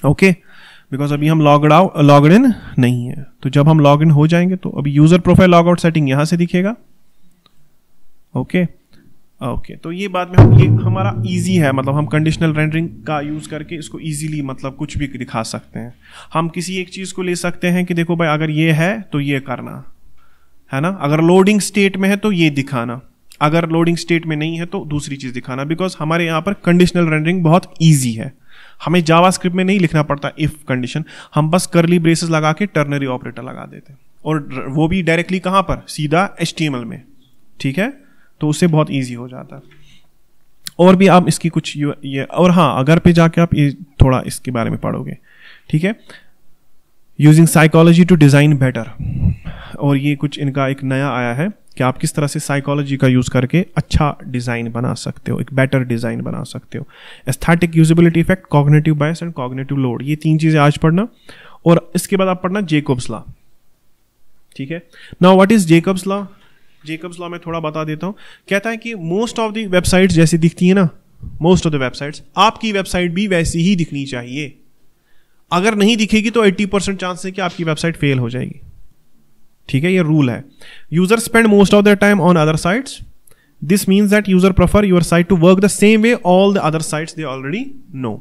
ओके। बिकॉज अभी हम लॉगड इन नहीं है, तो जब हम लॉग इन हो जाएंगे तो अभी user profile log out setting यहां से दिखेगा, ओके ओके। तो ये बाद में ये हमारा इजी है, मतलब हम कंडीशनल रेंडरिंग का यूज करके इसको इजीली मतलब कुछ भी दिखा सकते हैं। हम किसी एक चीज को ले सकते हैं कि देखो भाई अगर ये है तो ये करना है ना, अगर लोडिंग स्टेट में है तो ये दिखाना, अगर लोडिंग स्टेट में नहीं है तो दूसरी चीज दिखाना। बिकॉज हमारे यहाँ पर कंडीशनल रेंडरिंग बहुत ईजी है, हमें जावास्क्रिप्ट में नहीं लिखना पड़ता इफ कंडीशन, हम बस करली ब्रेसेस लगा के टर्नरी ऑपरेटर लगा देते हैं, और वो भी डायरेक्टली कहां पर, सीधा HTML में, ठीक है, तो उससे बहुत इजी हो जाता है। और भी आप इसकी कुछ ये और हाँ, अगर पे जाके आप ये थोड़ा इसके बारे में पढ़ोगे, ठीक है, using psychology to design better, और ये कुछ इनका एक नया आया है कि आप किस तरह से साइकोलॉजी का यूज करके अच्छा डिजाइन बना सकते हो, एक बेटर डिजाइन बना सकते हो। Aesthetic usability effect, cognitive bias and cognitive load, ये तीन चीजें आज पढ़ना, और इसके बाद आप पढ़ना जेकब्स लॉ, ठीक है। Now what is Jacob's law? Jacob's law मैं थोड़ा बता देता हूं। कहता है कि मोस्ट ऑफ द वेबसाइट्स जैसी दिखती है ना, मोस्ट ऑफ द वेबसाइट्स, आपकी वेबसाइट भी वैसी ही दिखनी चाहिए। अगर नहीं दिखेगी तो 80% चांस है कि आपकी वेबसाइट फेल हो जाएगी, ठीक है, ये रूल है। User spend most of their time on other sites, this means that user prefer your site to work the same way all the other sites they already know.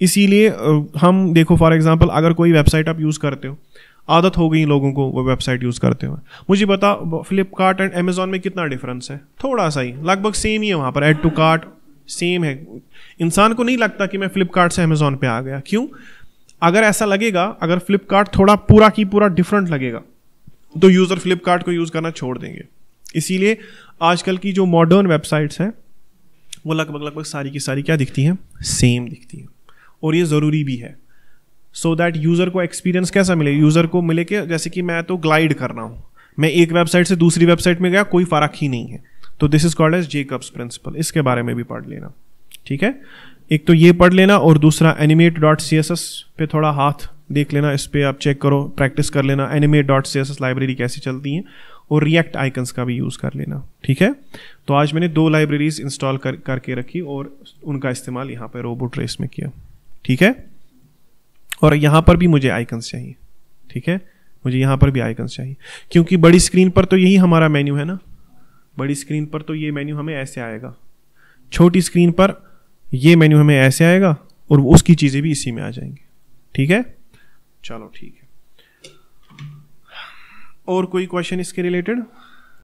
इसीलिए हम देखो for example अगर कोई website आप use करते हो, आदत हो गई लोगों को वो वेबसाइट यूज़ करते हुए। मुझे बता फ्लिपकार्ट एंड अमेजोन में कितना डिफरेंस है? थोड़ा सा ही, लगभग सेम ही है। वहाँ पर ऐड टू कार्ट सेम है। इंसान को नहीं लगता कि मैं फ्लिपकार्ट से अमेजोन पे आ गया। क्यों? अगर ऐसा लगेगा, अगर फ्लिपकार्ट थोड़ा पूरा की पूरा डिफरेंट लगेगा तो यूज़र फ्लिपकार्ट को यूज़ करना छोड़ देंगे। इसीलिए आजकल की जो मॉडर्न वेबसाइट्स हैं वो लगभग सारी की सारी क्या दिखती हैं? सेम दिखती हैं। और ये ज़रूरी भी है, सो दैट यूज़र को एक्सपीरियंस कैसा मिले? यूज़र को मिले कि जैसे कि मैं तो ग्लाइड कर रहा हूँ, मैं एक वेबसाइट से दूसरी वेबसाइट में गया, कोई फ़र्क ही नहीं है। तो this is called as Jakob's principle. इसके बारे में भी पढ़ लेना, ठीक है? एक तो ये पढ़ लेना, और दूसरा animate.css पे थोड़ा हाथ देख लेना, इस पे आप चेक करो, प्रैक्टिस कर लेना animate.css लाइब्रेरी कैसी चलती हैं, और रिएक्ट आइकन्स का भी यूज़ कर लेना, ठीक है? तो आज मैंने 2 लाइब्रेरीज इंस्टॉल करके रखी और उनका इस्तेमाल यहाँ पे रोबोट्रेस में किया, ठीक है? और यहाँ पर भी मुझे आइकन्स चाहिए, ठीक है? मुझे यहाँ पर भी आइकन्स चाहिए, क्योंकि बड़ी स्क्रीन पर तो यही हमारा मेन्यू है ना। बड़ी स्क्रीन पर तो ये मेन्यू हमें ऐसे आएगा, छोटी स्क्रीन पर ये मेन्यू हमें ऐसे आएगा, और उसकी चीज़ें भी इसी में आ जाएंगी, ठीक है? चलो ठीक है। और कोई क्वेश्चन इसके रिलेटेड?